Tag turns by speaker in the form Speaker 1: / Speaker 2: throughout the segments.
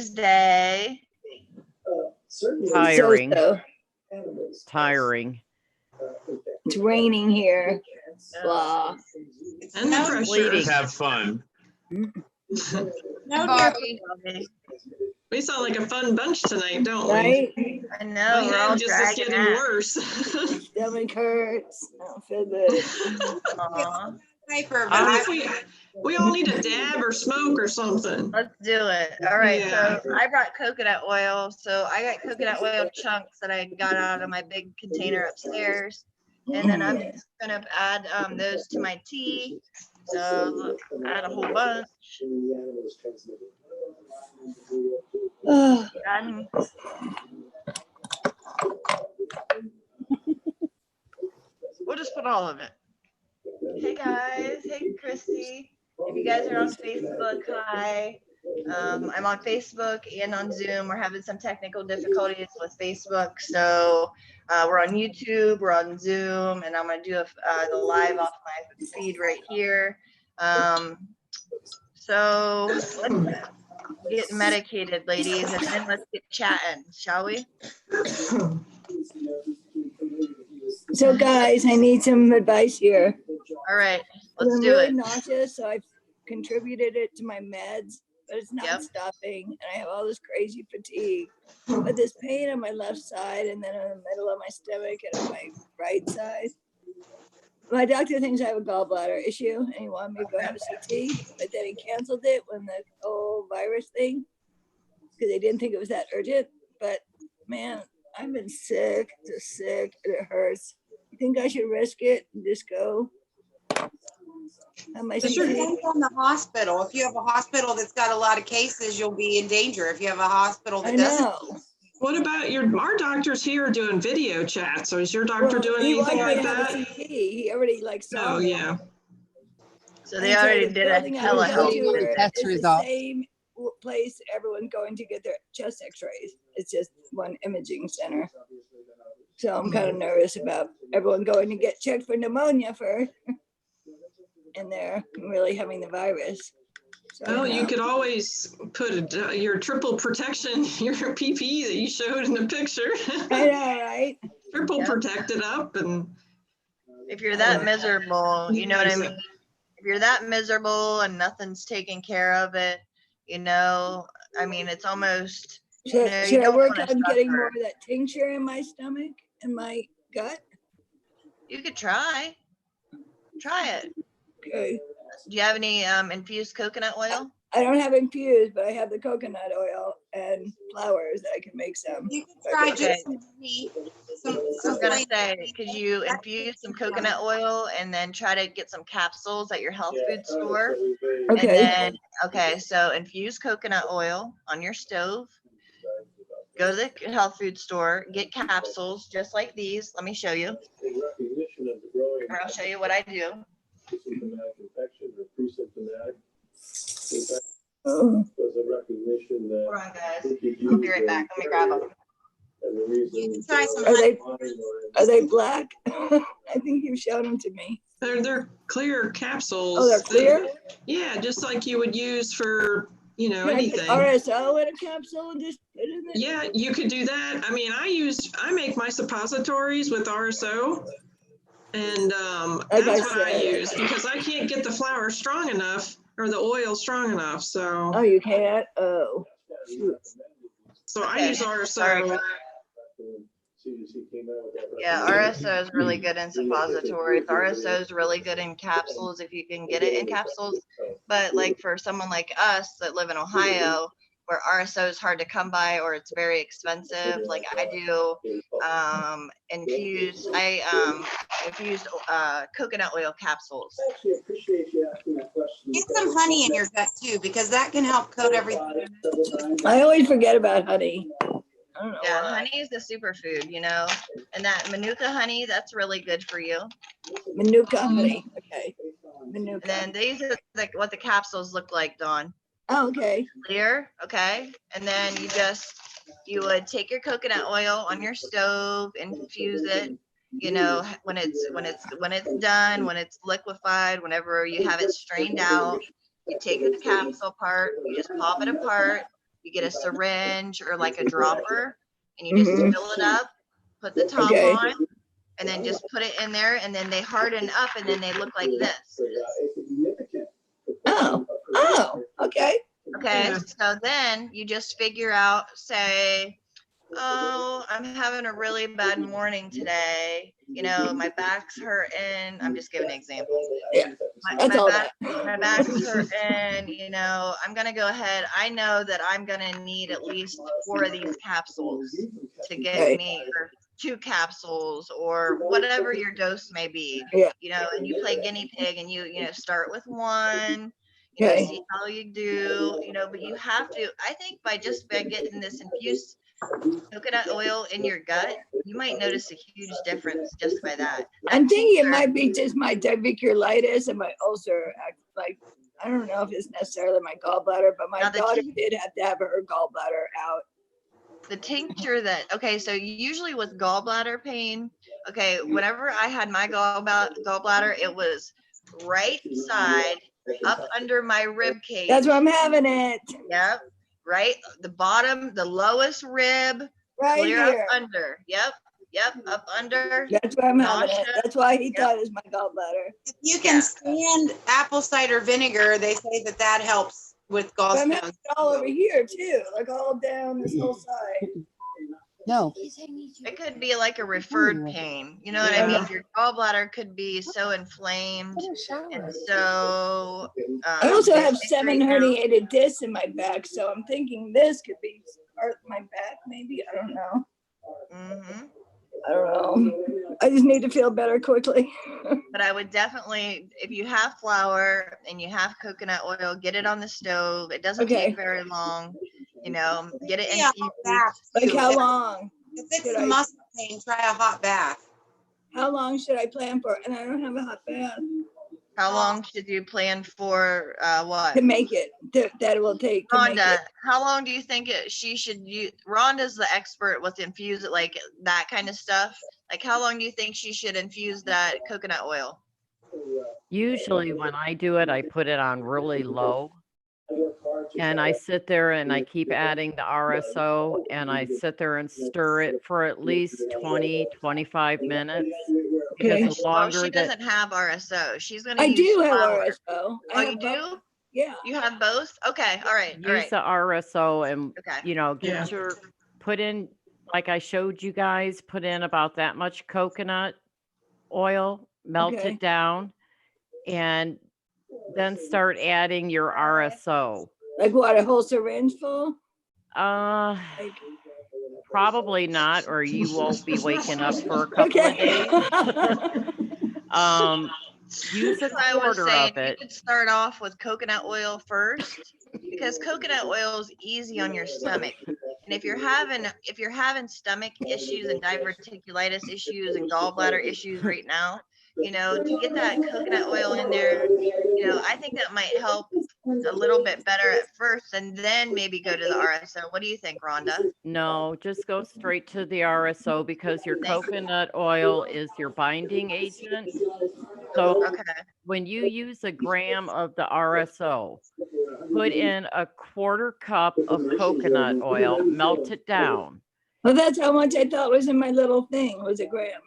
Speaker 1: Day.
Speaker 2: Tiring.
Speaker 3: So.
Speaker 2: Tiring.
Speaker 3: It's raining here. Blah.
Speaker 4: And the pressure.
Speaker 2: Bleeding.
Speaker 5: Have fun.
Speaker 1: No, Bobby.
Speaker 4: We sound like a fun bunch tonight, don't
Speaker 3: Right?
Speaker 4: we?
Speaker 1: I know.
Speaker 4: My
Speaker 1: We're all
Speaker 4: head just is
Speaker 1: dragging
Speaker 4: getting
Speaker 1: out.
Speaker 4: worse.
Speaker 3: Stomach hurts. I don't feel good.
Speaker 1: Aw.
Speaker 4: We all need a dab or smoke or something.
Speaker 1: Let's do it. All right.
Speaker 4: Yeah.
Speaker 1: So I brought coconut oil. So I got coconut oil chunks that I got out of my big container upstairs. And then I'm just going to add those to my tea. So add a whole bunch. And we'll just put all of it. Hey guys. Hey Christy. If you guys are on Facebook, hi. I'm on Facebook and on Zoom. We're having some technical difficulties with Facebook. So we're on YouTube, we're on Zoom, and I'm going to do the live off my feed right here. So let's get medicated, ladies, and then let's get chatting, shall we?
Speaker 3: So guys, I need some advice here.
Speaker 1: All right, let's
Speaker 3: I'm
Speaker 1: do
Speaker 3: really
Speaker 1: it.
Speaker 3: nauseous, so I've contributed it to my meds, but it's not
Speaker 1: Yep.
Speaker 3: stopping, and I have all this crazy fatigue. But this pain on my left side, and then in the middle of my stomach, and on my right side. My doctor thinks I have a gallbladder issue, and he wanted me to go have a CT, but then he canceled it when the whole virus thing, because they didn't think it was that urgent. But man, I've been sick, just sick, and it hurts. You think I should risk it and just go?
Speaker 6: It depends on the hospital. If you have a hospital that's got a lot of cases, you'll be in danger. If you have a hospital that doesn't.
Speaker 4: What about our doctors here are doing video chat? So is your doctor doing anything like that?
Speaker 3: He already saw me.
Speaker 4: Yeah.
Speaker 1: So they already did a telehealth.
Speaker 3: Test result. The same place everyone's going to get their chest x-rays. It's just one imaging center. So I'm kind of nervous about everyone going to get checked for pneumonia first. And they're really having the virus. So
Speaker 4: you could always put your triple protection, your PPE that you showed in the picture.
Speaker 3: I know, right?
Speaker 4: Triple protected up. And
Speaker 1: if you're that miserable, you know what I mean? If you're that miserable and nothing's taking care of it, I mean, it's almost,
Speaker 3: should I work on getting more of that tincture in my stomach and my gut?
Speaker 1: You could try it.
Speaker 3: Okay.
Speaker 1: Do you have any infused coconut oil?
Speaker 3: I don't have infused, but I have the coconut oil and flowers that I can make some.
Speaker 6: You can try just some tea.
Speaker 1: I was gonna say, could you infuse some coconut oil and then try to get some capsules at your health food store?
Speaker 3: Okay.
Speaker 1: And then, so infuse coconut oil on your stove. Go to the health food store, get capsules just like these. Let me show you. Or I'll show you what I do.
Speaker 3: Oh.
Speaker 1: Hold on, guys. I'll be right back. Let me grab them.
Speaker 6: You can try some.
Speaker 3: Are they black? I think you've shown them to me.
Speaker 4: They're clear capsules.
Speaker 3: Oh, they're clear?
Speaker 4: Yeah, just like you would use for, anything.
Speaker 3: RSO in a capsule and just put it in there?
Speaker 4: Yeah, you could do that. I mean, I make my suppositories with RSO. And that's what I use because I can't get the flour strong enough or the oil strong enough. So.
Speaker 3: Oh, you can't? Oh, shoot.
Speaker 4: So I use RSO.
Speaker 1: Sorry. Yeah, RSO is really good in suppositories. RSO is really good in capsules if you can get it in capsules. But like for someone like us that live in Ohio, where RSO is hard to come by or it's very expensive, like I do infused coconut oil capsules.
Speaker 6: Get some honey in your gut too, because that can help coat everything.
Speaker 3: I always forget about honey. I don't know.
Speaker 1: Yeah, honey is a superfood, and that Manuka honey, that's really good for you.
Speaker 3: Manuka honey, okay. Manuka.
Speaker 1: And then these are what the capsules look like, Dawn.
Speaker 3: Oh, okay.
Speaker 1: Clear, okay. And then you would take your coconut oil on your stove, infuse it. When it's done, when it's liquefied, whenever you have it strained out, you take the capsule part, you just pop it apart, you get a syringe or like a dropper, and you just fill it up, put the top
Speaker 3: Okay.
Speaker 1: on, and then just put it in there, and then they harden up, and then they look like this.
Speaker 3: Oh, okay.
Speaker 1: Okay, so then you just figure out, say, oh, I'm having a really bad morning today. You know, my back's hurting. I'm just giving an example.
Speaker 3: Yeah, that's all that.
Speaker 1: My back's hurting. You know, I'm going to go ahead. I know that I'm going to need at least 4 of these capsules to get
Speaker 3: Right.
Speaker 1: me, or 2 capsules, or whatever your dose may be.
Speaker 3: Yeah.
Speaker 1: You know, and you play guinea pig, and you know, start with 1. You know,
Speaker 3: Okay.
Speaker 1: see how you do. You know, but you have to. I think by getting this infused coconut oil in your gut, you might notice a huge difference just by that.
Speaker 3: I'm thinking it might be just my diverticulitis and my ulcer. Like, I don't know if it's necessarily my gallbladder, but my daughter did have to have her gallbladder out.
Speaker 1: The tincture that, okay, so usually with gallbladder pain, okay, whenever I had my gallbladder, it was right side up under my rib cage.
Speaker 3: That's where I'm having it.
Speaker 1: Yep. Right. The bottom, the lowest rib,
Speaker 3: Right
Speaker 1: clear
Speaker 3: here.
Speaker 1: up under. Yep. Up under.
Speaker 3: That's where I'm having it.
Speaker 1: Nausea.
Speaker 3: That's why he thought it was my gallbladder.
Speaker 6: If you can stand apple cider vinegar, they say that helps with
Speaker 3: But I'm having
Speaker 6: gallstones.
Speaker 3: it all over here too, like all down this whole side.
Speaker 2: No.
Speaker 1: It could be like a referred pain. You know what I mean? Your gallbladder could be so inflamed. And so
Speaker 3: I also have
Speaker 1: they
Speaker 3: 7
Speaker 1: right now-
Speaker 3: herniated discs in my back, so I'm thinking this could be part of my back, maybe. I don't know.
Speaker 1: Mhm.
Speaker 3: I don't know. I just need to feel better quickly.
Speaker 1: But I would definitely, if you have flour and you have coconut oil, get it on the stove. It doesn't
Speaker 3: Okay.
Speaker 1: take very long. You know, get it
Speaker 6: Yeah,
Speaker 1: infused.
Speaker 6: bath.
Speaker 3: Like
Speaker 6: too.
Speaker 3: how long?
Speaker 6: If it's
Speaker 3: should
Speaker 6: the
Speaker 3: I-
Speaker 6: muscle pain, try a hot bath.
Speaker 3: How long should I plan for? And I don't have a hot bath
Speaker 1: How long should you plan for what?
Speaker 3: to make it. That it will take to make
Speaker 1: Rhonda,
Speaker 3: it.
Speaker 1: how long do you think she should use? Rhonda's the expert with infuse it, like that kind of stuff. Like, how long do you think she should infuse that coconut oil?
Speaker 2: Usually when I do it, I put it on really low. And I sit there and I keep adding the RSO and I sit there and stir it for at least 20, 25 minutes. Because
Speaker 3: Okay.
Speaker 2: the longer
Speaker 1: she
Speaker 2: that
Speaker 1: doesn't have RSO. She's going to
Speaker 3: I
Speaker 1: use
Speaker 3: do have
Speaker 1: flour.
Speaker 3: RSO.
Speaker 1: Oh, you do?
Speaker 3: Yeah.
Speaker 1: You have both? Okay. All right. All
Speaker 2: use
Speaker 1: right.
Speaker 2: the RSO and,
Speaker 1: Okay.
Speaker 2: you know, get put in, like I showed you guys, put in about that much coconut oil, melt
Speaker 3: Okay.
Speaker 2: it down, and then start adding your RSO.
Speaker 3: Like what, a whole syringe full?
Speaker 2: Uh,
Speaker 3: Like,
Speaker 2: probably not, or you won't be waking up for a couple of days. Use a
Speaker 1: I was
Speaker 2: quarter
Speaker 1: saying
Speaker 2: of it.
Speaker 1: you could start off with coconut oil first, because coconut oil is easy on your stomach. And if you're having stomach issues and diverticulitis issues and gallbladder issues right now, you know, to get that coconut oil in there, you know, I think that might help a little bit better at first, and then maybe go to the RSO. What do you think, Rhonda?
Speaker 2: No, just go straight to the RSO because your coconut oil is your binding agent. So
Speaker 1: Okay.
Speaker 2: when you use a gram of the RSO, put in a quarter cup of coconut oil, melt it down.
Speaker 3: well, that's how much I thought was in my little thing, was a gram.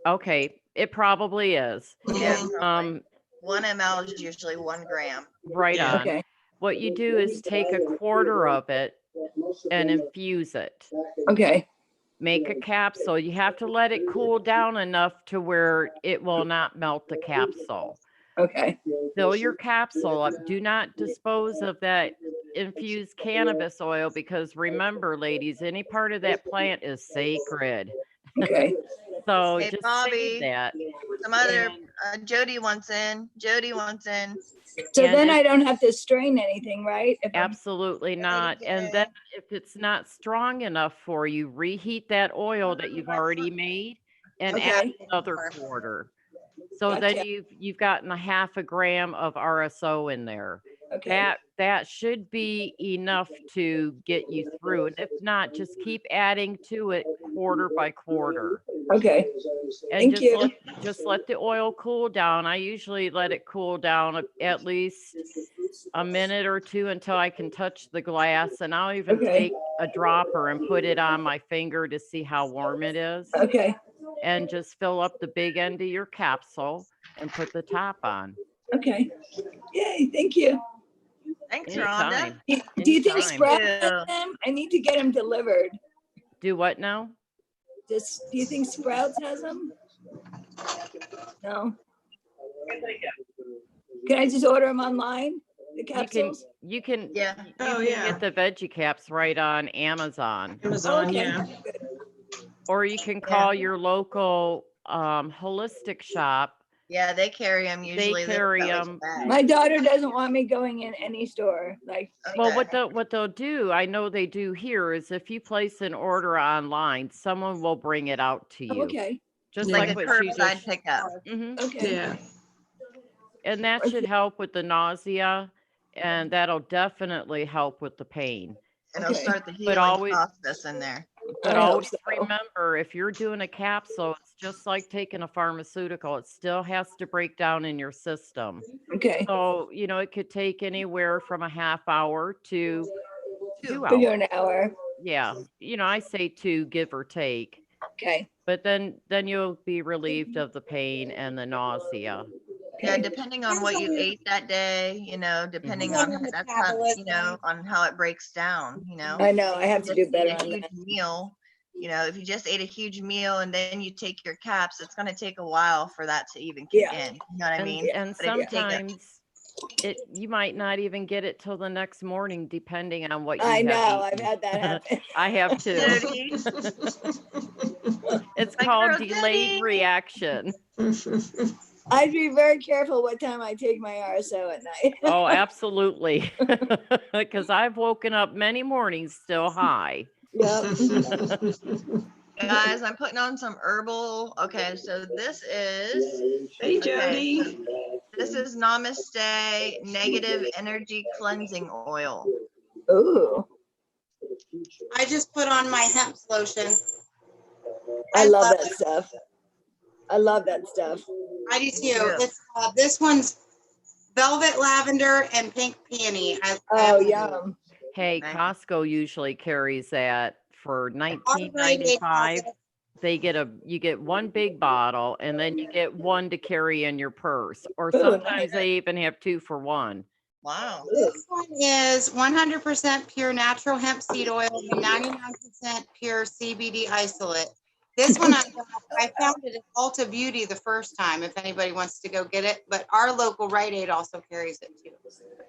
Speaker 2: Okay, it probably is.
Speaker 1: Yeah.
Speaker 2: And
Speaker 1: 1 ml is usually 1 gram.
Speaker 2: right on.
Speaker 3: Okay.
Speaker 2: What you do is take a quarter of it and infuse it.
Speaker 3: Okay.
Speaker 2: Make a capsule. You have to let it cool down enough to where it will not melt the capsule.
Speaker 3: Okay.
Speaker 2: Fill your capsule up. Do not dispose of that infused cannabis oil because remember, ladies, any part of that plant is sacred.
Speaker 3: Okay.
Speaker 2: So
Speaker 1: Hey,
Speaker 2: just
Speaker 1: Bobby.
Speaker 2: save that.
Speaker 1: Some other Jody wants in.
Speaker 3: So
Speaker 2: And
Speaker 3: then
Speaker 2: it-
Speaker 3: I don't have to strain anything, right? If I'm-
Speaker 2: Absolutely not. And then if it's not strong enough for you, reheat that oil that you've already made and add
Speaker 3: Okay.
Speaker 2: another quarter. So
Speaker 3: Gotcha.
Speaker 2: then you've gotten a half a gram of RSO in there.
Speaker 3: Okay.
Speaker 2: That should be enough to get you through. And if not, just keep adding to it quarter by quarter.
Speaker 3: Okay.
Speaker 2: And
Speaker 3: Thank you.
Speaker 2: just let the oil cool down. I usually let it cool down at least a minute or two until I can touch the glass, and I'll even
Speaker 3: Okay.
Speaker 2: take a dropper and put it on my finger to see how warm it is,
Speaker 3: Okay.
Speaker 2: and just fill up the big end of your capsule and put the top on.
Speaker 3: Okay. Yay. Thank you.
Speaker 1: Thanks, Rhonda.
Speaker 2: Anytime.
Speaker 3: Do you think
Speaker 2: Anytime.
Speaker 3: Sprout
Speaker 1: Thank
Speaker 3: has
Speaker 1: you.
Speaker 3: them? I need to get them delivered.
Speaker 2: Do what now?
Speaker 3: Do you think Sprouts has them? No. Can I just order them online? The capsules?
Speaker 2: You can
Speaker 1: Yeah.
Speaker 4: Oh,
Speaker 2: you can
Speaker 4: yeah.
Speaker 2: get the veggie caps right on Amazon,
Speaker 4: Amazon,
Speaker 3: Okay.
Speaker 4: yeah.
Speaker 2: or you can call your local holistic shop.
Speaker 1: Yeah, they carry them usually. They've
Speaker 2: carry
Speaker 1: got, like,
Speaker 2: 'em.
Speaker 1: bags.
Speaker 3: My daughter doesn't want me going in any store. Like,
Speaker 2: Well,
Speaker 1: Okay.
Speaker 2: what they'll do, I know they do here, is if you place an order online, someone will bring it out to you.
Speaker 3: okay.
Speaker 2: Just
Speaker 4: Yeah.
Speaker 1: Like
Speaker 2: like
Speaker 1: a
Speaker 2: what she
Speaker 1: curbside
Speaker 2: just.
Speaker 1: pickup.
Speaker 2: Mhm.
Speaker 3: Okay.
Speaker 4: Yeah.
Speaker 2: And that should help with the nausea, and that'll definitely help with the pain.
Speaker 1: And it'll
Speaker 3: Okay.
Speaker 1: start the healing
Speaker 2: always-
Speaker 1: process in there.
Speaker 2: But
Speaker 3: I hope
Speaker 2: always
Speaker 3: so.
Speaker 2: remember, if you're doing a capsule, it's just like taking a pharmaceutical. It still has to break down in your system.
Speaker 3: Okay.
Speaker 2: So, it could take anywhere from a half hour to 2
Speaker 3: For you
Speaker 2: hours.
Speaker 3: an hour.
Speaker 2: Yeah. I say 2, give or take.
Speaker 3: Okay.
Speaker 2: But then you'll be relieved of the pain and the nausea.
Speaker 1: Yeah,
Speaker 3: Okay.
Speaker 1: depending on what you ate that day, depending
Speaker 6: Mhm.
Speaker 1: on
Speaker 6: On your
Speaker 1: that's how,
Speaker 6: metabolism.
Speaker 1: on how it breaks down,
Speaker 3: I know. I have to do
Speaker 1: Just eat
Speaker 3: better
Speaker 1: a
Speaker 3: on
Speaker 1: huge
Speaker 3: that.
Speaker 1: meal, if you just ate a huge meal and then you take your caps, it's going to take a while for that to even kick
Speaker 3: Yeah.
Speaker 1: in. You know what I
Speaker 2: And,
Speaker 1: mean?
Speaker 2: and
Speaker 1: But if you take a-
Speaker 2: sometimes you might not even get it till the next morning, depending on what you
Speaker 3: I
Speaker 2: have
Speaker 3: know. I've
Speaker 2: eaten.
Speaker 3: had that happen.
Speaker 2: I have too.
Speaker 1: Jody,
Speaker 2: It's
Speaker 1: my
Speaker 2: called
Speaker 1: girl
Speaker 2: delayed
Speaker 1: Jody.
Speaker 2: reaction.
Speaker 3: I'd be very careful what time I take my RSO at night.
Speaker 2: Oh, absolutely. Because I've woken up many mornings still high.
Speaker 3: Yep.
Speaker 1: Guys, I'm putting on some herbal. Okay, so this is
Speaker 4: Hey,
Speaker 1: Okay,
Speaker 4: Jody.
Speaker 1: this is Namaste Negative Energy Cleansing Oil.
Speaker 3: Ooh.
Speaker 6: I just put on my hemp lotion.
Speaker 3: I love that stuff. I love that stuff.
Speaker 6: I do too.
Speaker 1: Yeah.
Speaker 6: It's this one's velvet lavender and pink peony.
Speaker 3: Oh, yum.
Speaker 2: Hey,
Speaker 1: Okay.
Speaker 2: Costco usually carries that for
Speaker 6: They
Speaker 2: $19.95.
Speaker 6: have
Speaker 2: You get one big bottle, and then you get one to carry in your purse, or
Speaker 3: Ooh,
Speaker 2: sometimes they even have 2 for 1.
Speaker 1: Wow.
Speaker 6: This one is 100% pure natural hemp seed oil and 99% pure CBD isolate. This one I found it at Ulta Beauty the first time, if anybody wants to go get it, but our local Rite Aid also carries it too.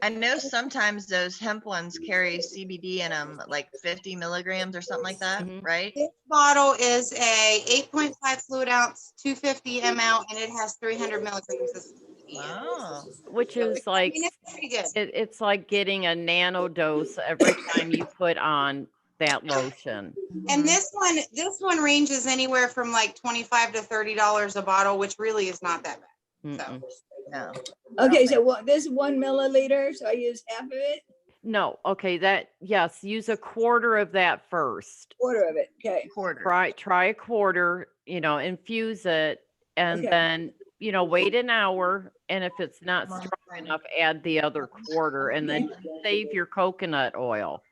Speaker 1: I know sometimes those hemp ones carry CBD in them, like 50 milligrams or something like that,
Speaker 2: Mhm.
Speaker 1: right?
Speaker 6: This bottle is a 8.5 fluid ounce, 250 ml, and it has 300 milligrams of CBD.
Speaker 1: Wow.
Speaker 2: Which is like,
Speaker 6: it's pretty good.
Speaker 2: it's like getting a nano dose every time you put on that lotion.
Speaker 6: And
Speaker 1: Mhm.
Speaker 6: this one ranges anywhere from like $25 to $30 a bottle, which really is not that bad.
Speaker 2: Mm-mm.
Speaker 1: No.
Speaker 3: Okay, so this 1 milliliter, so I use half of it,
Speaker 2: No, okay, yes, use a quarter of that first.
Speaker 3: quarter of it. Okay.
Speaker 1: Quarter.
Speaker 2: Try a quarter, infuse it, and
Speaker 3: Okay.
Speaker 2: then, wait an hour, and if it's not strong enough, add the other quarter, and then save your coconut oil.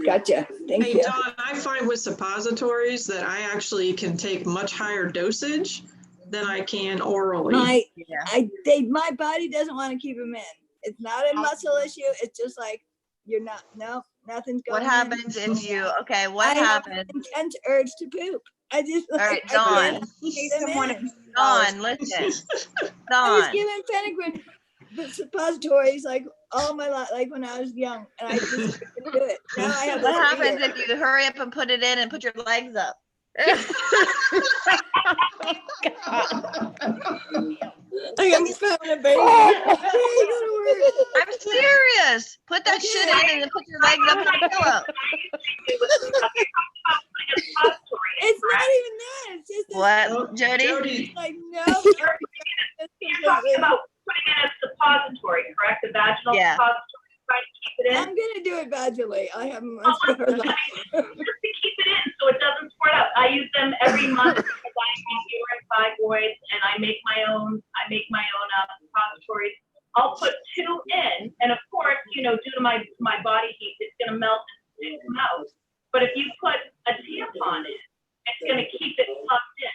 Speaker 3: Gotcha. Thank
Speaker 4: Hey,
Speaker 3: you.
Speaker 4: Dawn, I find with suppositories that I actually can take much higher dosage than I can orally.
Speaker 1: Yeah.
Speaker 3: My body doesn't want to keep them in. It's not a muscle issue. It's just like nothing's going
Speaker 1: What
Speaker 3: in.
Speaker 1: happens if you, what
Speaker 3: I have
Speaker 1: happens?
Speaker 3: an intense urge to poop. I just
Speaker 1: All right,
Speaker 3: I can't
Speaker 1: Dawn.
Speaker 3: take them in.
Speaker 1: Dawn, listen.
Speaker 3: I was
Speaker 1: Dawn.
Speaker 3: given Penguin the suppositories like all my life, like when I was young, and I just couldn't do it. Now I have
Speaker 1: What
Speaker 3: this
Speaker 1: happens
Speaker 3: fear.
Speaker 1: if you hurry up and put it in and put your legs up?
Speaker 3: Like I'm having a baby. Okay, go to work.
Speaker 1: I'm serious. Put that shit in and then put your legs up on a pillow.
Speaker 3: It's not even that. It's just this,
Speaker 1: What, Jody?
Speaker 4: Jody,
Speaker 3: like no.
Speaker 5: You're talking about putting in a suppository, correct? A vaginal
Speaker 1: Yeah.
Speaker 5: suppository, trying to keep it in?
Speaker 3: I'm gonna do it vaginally. I have a much better life.
Speaker 5: Just to keep it in so it doesn't squirt out. I use them every month because I have urine fibroids and I make my own suppositories. I'll put two in, and of course, you know, due to my body heat, it's gonna melt and come out. But if you put a tampon in, it's gonna keep it plugged in.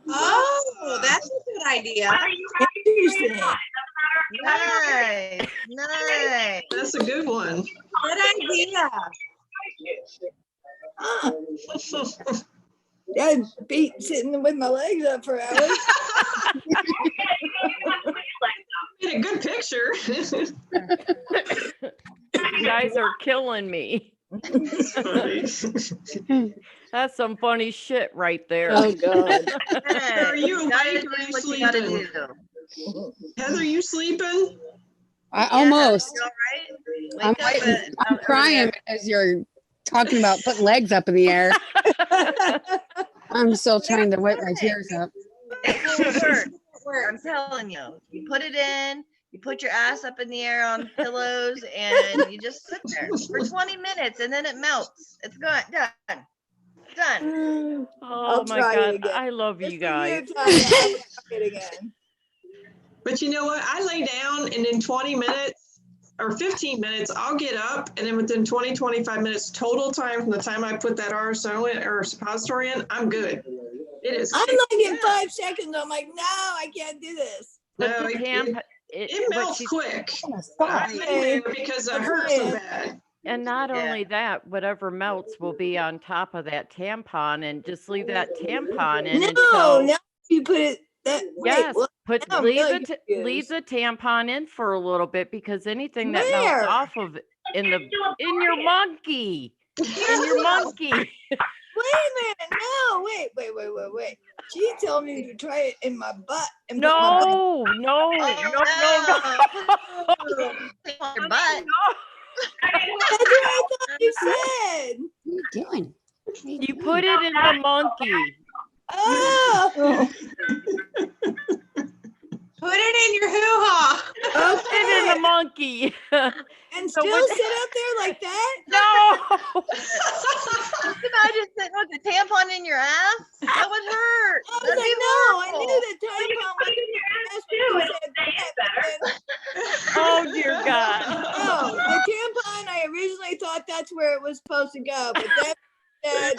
Speaker 6: Oh, that's a good idea.
Speaker 5: Whether you have it or
Speaker 3: Interesting.
Speaker 5: not, it doesn't matter.
Speaker 1: Nice.
Speaker 4: That's a good one.
Speaker 6: Good idea.
Speaker 3: Ah, I'd be sitting with my legs up for hours.
Speaker 4: Get a good picture.
Speaker 2: You guys are killing me. That's some funny shit right there.
Speaker 3: Oh God.
Speaker 4: Are you
Speaker 1: gotta
Speaker 4: awake
Speaker 1: do
Speaker 4: or are you
Speaker 1: what you gotta
Speaker 4: sleeping?
Speaker 1: do.
Speaker 4: Heather, you sleeping?
Speaker 7: I almost.
Speaker 1: You all right?
Speaker 7: I'm,
Speaker 1: Wake up
Speaker 7: waiting.
Speaker 1: at-
Speaker 7: I'm crying as you're talking about putting legs up in the air. I'm still trying to wipe my tears up.
Speaker 1: It will work. I'm telling you. You put it in, you put your ass up in the air on pillows, and you just sit there for 20 minutes, and then it melts. It's gone. Done. Done.
Speaker 2: Oh
Speaker 3: I'll
Speaker 2: my
Speaker 3: try it
Speaker 2: God.
Speaker 3: again.
Speaker 2: I love
Speaker 3: Just
Speaker 2: you
Speaker 3: for
Speaker 2: guys.
Speaker 3: Tonya, I will try it again.
Speaker 4: But you know what? I lay down and in 20 minutes or 15 minutes, I'll get up. And then within 20, 25 minutes total time from the time I put that RSO in or suppository in, I'm good. It is.
Speaker 3: I'm like in 5 seconds. I'm like, no, I can't do this.
Speaker 2: But
Speaker 4: No,
Speaker 2: the tampon,
Speaker 4: it
Speaker 2: but
Speaker 4: melts
Speaker 2: she-
Speaker 4: quick.
Speaker 7: Stop.
Speaker 4: I lay there because it
Speaker 3: I'm
Speaker 4: hurts so
Speaker 3: trying.
Speaker 4: bad.
Speaker 2: and not
Speaker 1: Yeah.
Speaker 2: only that, whatever melts will be on top of that tampon, and just leave that tampon in
Speaker 3: No,
Speaker 2: until
Speaker 3: now you put it that
Speaker 2: yes,
Speaker 3: wait,
Speaker 2: put
Speaker 3: now I'm
Speaker 2: leave
Speaker 3: really
Speaker 2: leave
Speaker 3: confused.
Speaker 2: the tampon in for a little bit, because anything that melts
Speaker 3: Where?
Speaker 2: off of it in your monkey, in your monkey.
Speaker 3: Wait a minute. No, wait. She told me to try it in my butt. And put my butt-
Speaker 2: No, no, no.
Speaker 1: Your butt.
Speaker 3: That's what I thought you said.
Speaker 7: What are you doing?
Speaker 2: You put it in the monkey.
Speaker 3: Oh,
Speaker 6: Put it in your hoo-ha.
Speaker 2: Put it in the
Speaker 3: okay.
Speaker 2: monkey.
Speaker 3: And
Speaker 2: So
Speaker 3: still
Speaker 2: when-
Speaker 3: sit up there like that?
Speaker 2: No.
Speaker 1: Just imagine sitting with a tampon in your ass. That would hurt.
Speaker 3: I was
Speaker 1: That'd
Speaker 3: like,
Speaker 1: be
Speaker 3: no, I
Speaker 1: horrible.
Speaker 3: knew the
Speaker 5: Well, you can
Speaker 3: tampon
Speaker 5: put
Speaker 3: was
Speaker 5: it in your ass
Speaker 3: that's
Speaker 5: too,
Speaker 3: what
Speaker 5: it'll
Speaker 3: you said.
Speaker 5: stay in
Speaker 3: But
Speaker 5: better.
Speaker 3: then-
Speaker 2: Oh dear God.
Speaker 3: No, the tampon, I originally thought that's where it was supposed to go, but then said,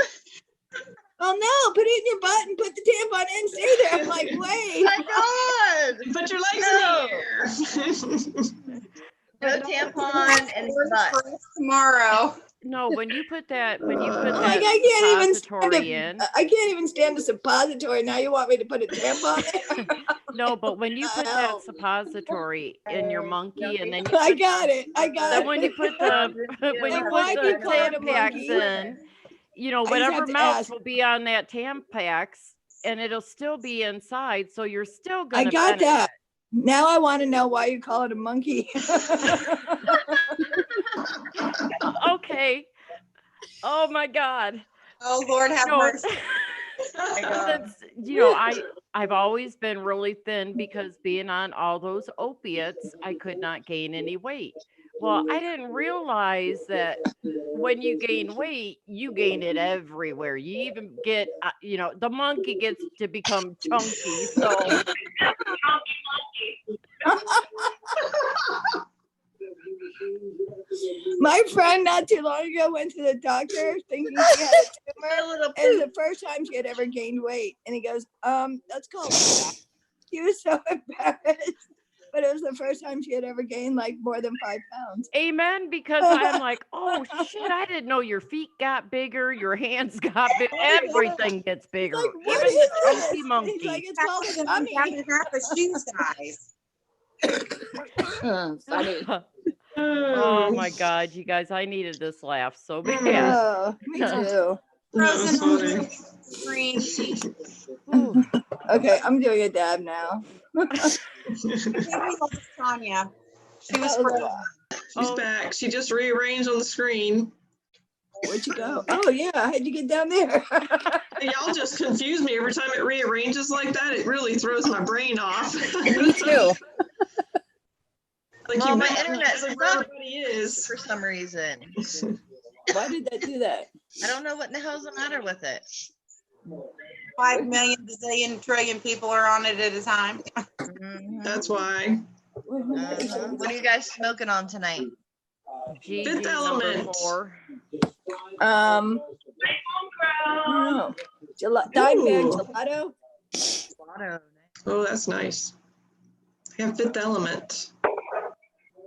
Speaker 3: oh no, put it in your butt and put the tampon in, stay there. I'm like, wait.
Speaker 1: Oh my God.
Speaker 4: Put your legs in the air.
Speaker 1: No tampon and butt.
Speaker 6: Tomorrow.
Speaker 2: No, when you put that
Speaker 3: Like
Speaker 2: that
Speaker 3: I can't even
Speaker 2: suppository
Speaker 3: stand
Speaker 2: in.
Speaker 3: I can't even stand a suppository. Now you want me to put a tampon in?
Speaker 2: No, but when you put that
Speaker 3: Hell.
Speaker 2: suppository in your monkey, and then you
Speaker 3: I
Speaker 2: put
Speaker 3: got it. I got
Speaker 2: then
Speaker 3: it.
Speaker 2: when you put the when you
Speaker 3: And
Speaker 2: put
Speaker 3: why do you
Speaker 2: the
Speaker 3: call it a
Speaker 2: Tampax
Speaker 3: monkey?
Speaker 2: in, you know,
Speaker 3: I just have
Speaker 2: whatever
Speaker 3: to
Speaker 2: melts
Speaker 3: ask.
Speaker 2: will be on that Tampax, and it'll still be inside, so you're still
Speaker 3: I
Speaker 2: gonna
Speaker 3: got
Speaker 2: benefit.
Speaker 3: that. Now I want to know why you call it a monkey.
Speaker 2: Okay. Oh my God.
Speaker 6: Oh, Lord have
Speaker 2: No,
Speaker 6: mercy.
Speaker 1: Oh my God.
Speaker 2: that's, you know, I've always been really thin because being on all those opiates, I could not gain any weight. Well, I didn't realize that when you gain weight, you gain it everywhere. You even get, you know, the monkey gets to become chunky. So
Speaker 3: My friend not too long ago went to the doctor thinking she had a tumor.
Speaker 1: A little
Speaker 3: It was
Speaker 1: poop.
Speaker 3: the first time she had ever gained weight. And he goes, that's called fat. She was so embarrassed. But it was the first time she had ever gained like more than 5 pounds.
Speaker 2: amen, because I'm like, oh shit, I didn't know your feet got bigger, your hands got big, everything gets bigger,
Speaker 3: Like, what
Speaker 2: even
Speaker 3: is
Speaker 2: the
Speaker 3: this?
Speaker 2: chunky
Speaker 3: He's
Speaker 2: monkey.
Speaker 3: like, it's called a
Speaker 6: Down
Speaker 3: tummy.
Speaker 6: to half a shoe size.
Speaker 7: Funny.
Speaker 2: Oh my God, you guys, I needed this laugh so bad.
Speaker 3: Oh, me too.
Speaker 6: Frozen on
Speaker 4: funny.
Speaker 6: the screen.
Speaker 2: Ooh.
Speaker 3: Okay, I'm doing a dab now.
Speaker 6: I think we lost Tonya. She was
Speaker 3: Oh,
Speaker 6: frozen.
Speaker 4: She's back. She just rearranged on the screen.
Speaker 3: Where'd you go? Oh yeah, how'd you get down there?
Speaker 4: Y'all just confuse me every time it rearranges like that. It really throws my brain off.
Speaker 7: Me too.
Speaker 4: Like
Speaker 1: Well,
Speaker 4: you
Speaker 1: my
Speaker 4: mentioned,
Speaker 1: internet
Speaker 4: where
Speaker 1: sucks.
Speaker 4: everybody is.
Speaker 1: For some reason.
Speaker 3: Why did that do that?
Speaker 1: I don't know what the hell's the matter with it.
Speaker 6: 5 million, bazillion, trillion people are on it at a time.
Speaker 1: Mhm.
Speaker 4: That's why.
Speaker 1: What are you guys smoking on tonight?
Speaker 2: GG
Speaker 4: Fifth
Speaker 2: number
Speaker 4: Element.
Speaker 2: 4.
Speaker 3: I don't know. Dyed bear
Speaker 4: Ooh.
Speaker 3: gelato.
Speaker 4: Oh, that's nice. I have Fifth Element.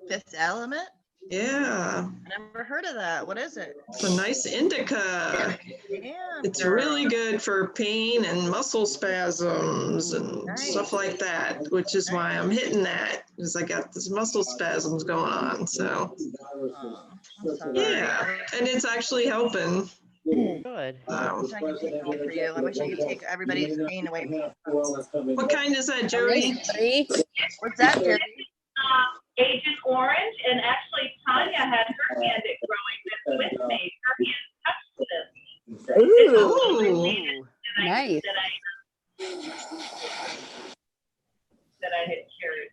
Speaker 1: Fifth Element?
Speaker 4: Yeah,
Speaker 1: I never heard of that. What is it?
Speaker 4: it's a nice indica.
Speaker 1: Damn,
Speaker 4: It's
Speaker 1: girl.
Speaker 4: really good for pain and muscle spasms and
Speaker 1: Nice.
Speaker 4: stuff like that, which is why I'm hitting that, because I got this muscle spasms going on. So
Speaker 1: Oh, I'm sorry.
Speaker 4: yeah, and it's actually helping.
Speaker 2: Good.
Speaker 1: I wish I could take it for you. I wish I could take everybody's pain away from you.
Speaker 4: What kind is that,
Speaker 7: All
Speaker 4: Jody?
Speaker 7: right, buddy.
Speaker 1: What's that, Jody?
Speaker 5: Agent Orange, and actually Tonya had her hand it growing with me. Her hand touched this.
Speaker 3: Ooh.
Speaker 2: Ooh.
Speaker 7: Nice.
Speaker 5: That I had cured.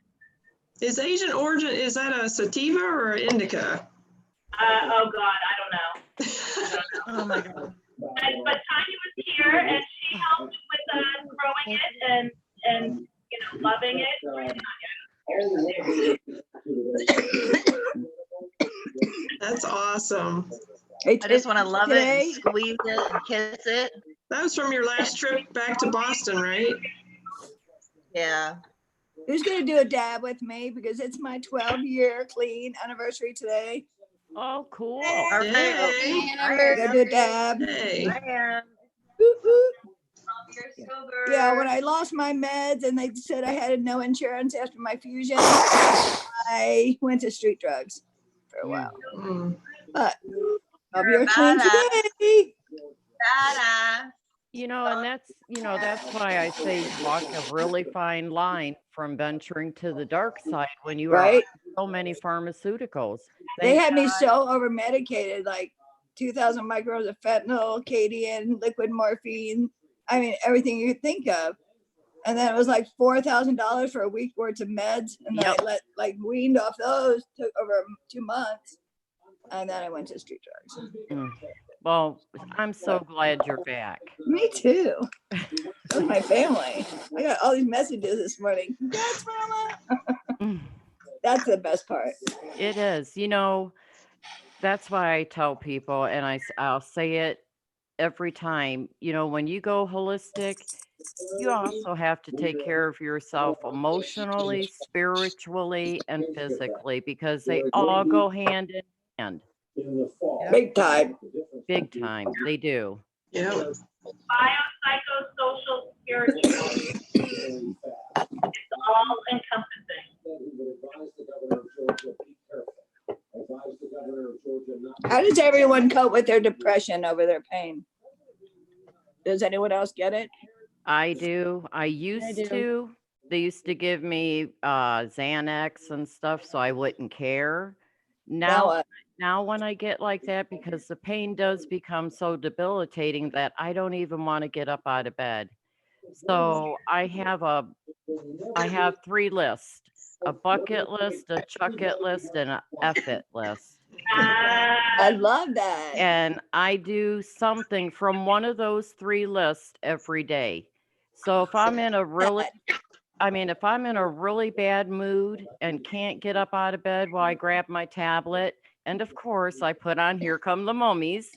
Speaker 4: Is Agent Orange, is that a sativa or an indica?
Speaker 5: Oh God, I don't know.
Speaker 1: Oh my God.
Speaker 5: But Tanya was here and she helped with growing it and loving it.
Speaker 4: That's awesome.
Speaker 1: I just want to love it and squeeze it and kiss it.
Speaker 4: That was from your last trip back to Boston, right?
Speaker 1: Yeah.
Speaker 3: Who's gonna do a dab with me? Because it's my 12-year clean anniversary today.
Speaker 2: Oh, cool.
Speaker 1: All right.
Speaker 4: Hey.
Speaker 3: We're gonna do a dab.
Speaker 4: Hey.
Speaker 1: I am.
Speaker 3: Whoop, whoop.
Speaker 1: 12 years sober.
Speaker 3: Yeah, when I lost my meds and they said I had no insurance after my fusion, I went to street drugs for a while.
Speaker 4: Mm.
Speaker 3: But I'll be
Speaker 1: You're a
Speaker 3: clean
Speaker 1: badass.
Speaker 3: today.
Speaker 1: Badass.
Speaker 2: And that's why I say you walk a really fine line from venturing to the dark side when you are on
Speaker 3: Right?
Speaker 2: so many pharmaceuticals.
Speaker 3: They
Speaker 2: Thank
Speaker 3: had me so over medicated, like 2,000 micrograms of fentanyl, Cadian, liquid morphine. I mean, everything you could think of. And then it was like $4,000 for a week worth of meds. And then
Speaker 2: Yep.
Speaker 3: I weaned off those, took over 2 months. And then I went to street drugs.
Speaker 2: Mm. Well, I'm so glad you're back.
Speaker 3: Me too. With my family. I got all these messages this morning. Congrats, Mama. That's the best part.
Speaker 2: It is. That's why I tell people, and I'll say it every time, when you go holistic, you also have to take care of yourself emotionally, spiritually, and physically because they all go hand in hand.
Speaker 3: Big time.
Speaker 2: Big time. They do.
Speaker 4: Yeah.
Speaker 5: Biopsychosocial, spiritual. It's all encompassing.
Speaker 3: How does everyone cope with their depression over their pain? Does anyone else get it?
Speaker 2: I do. I used to. They used to give me Xanax and stuff so I wouldn't care. Now when I get like that, because the pain does become so debilitating that I don't even want to get up out of bed. So I have 3 lists: a bucket list, a chuck it list, and a F it list.
Speaker 3: I love that.
Speaker 2: And I do something from one of those 3 lists every day. So if I'm in a really bad mood and can't get up out of bed, well, I grab my tablet. And of course, I put on Here Come the Mummies.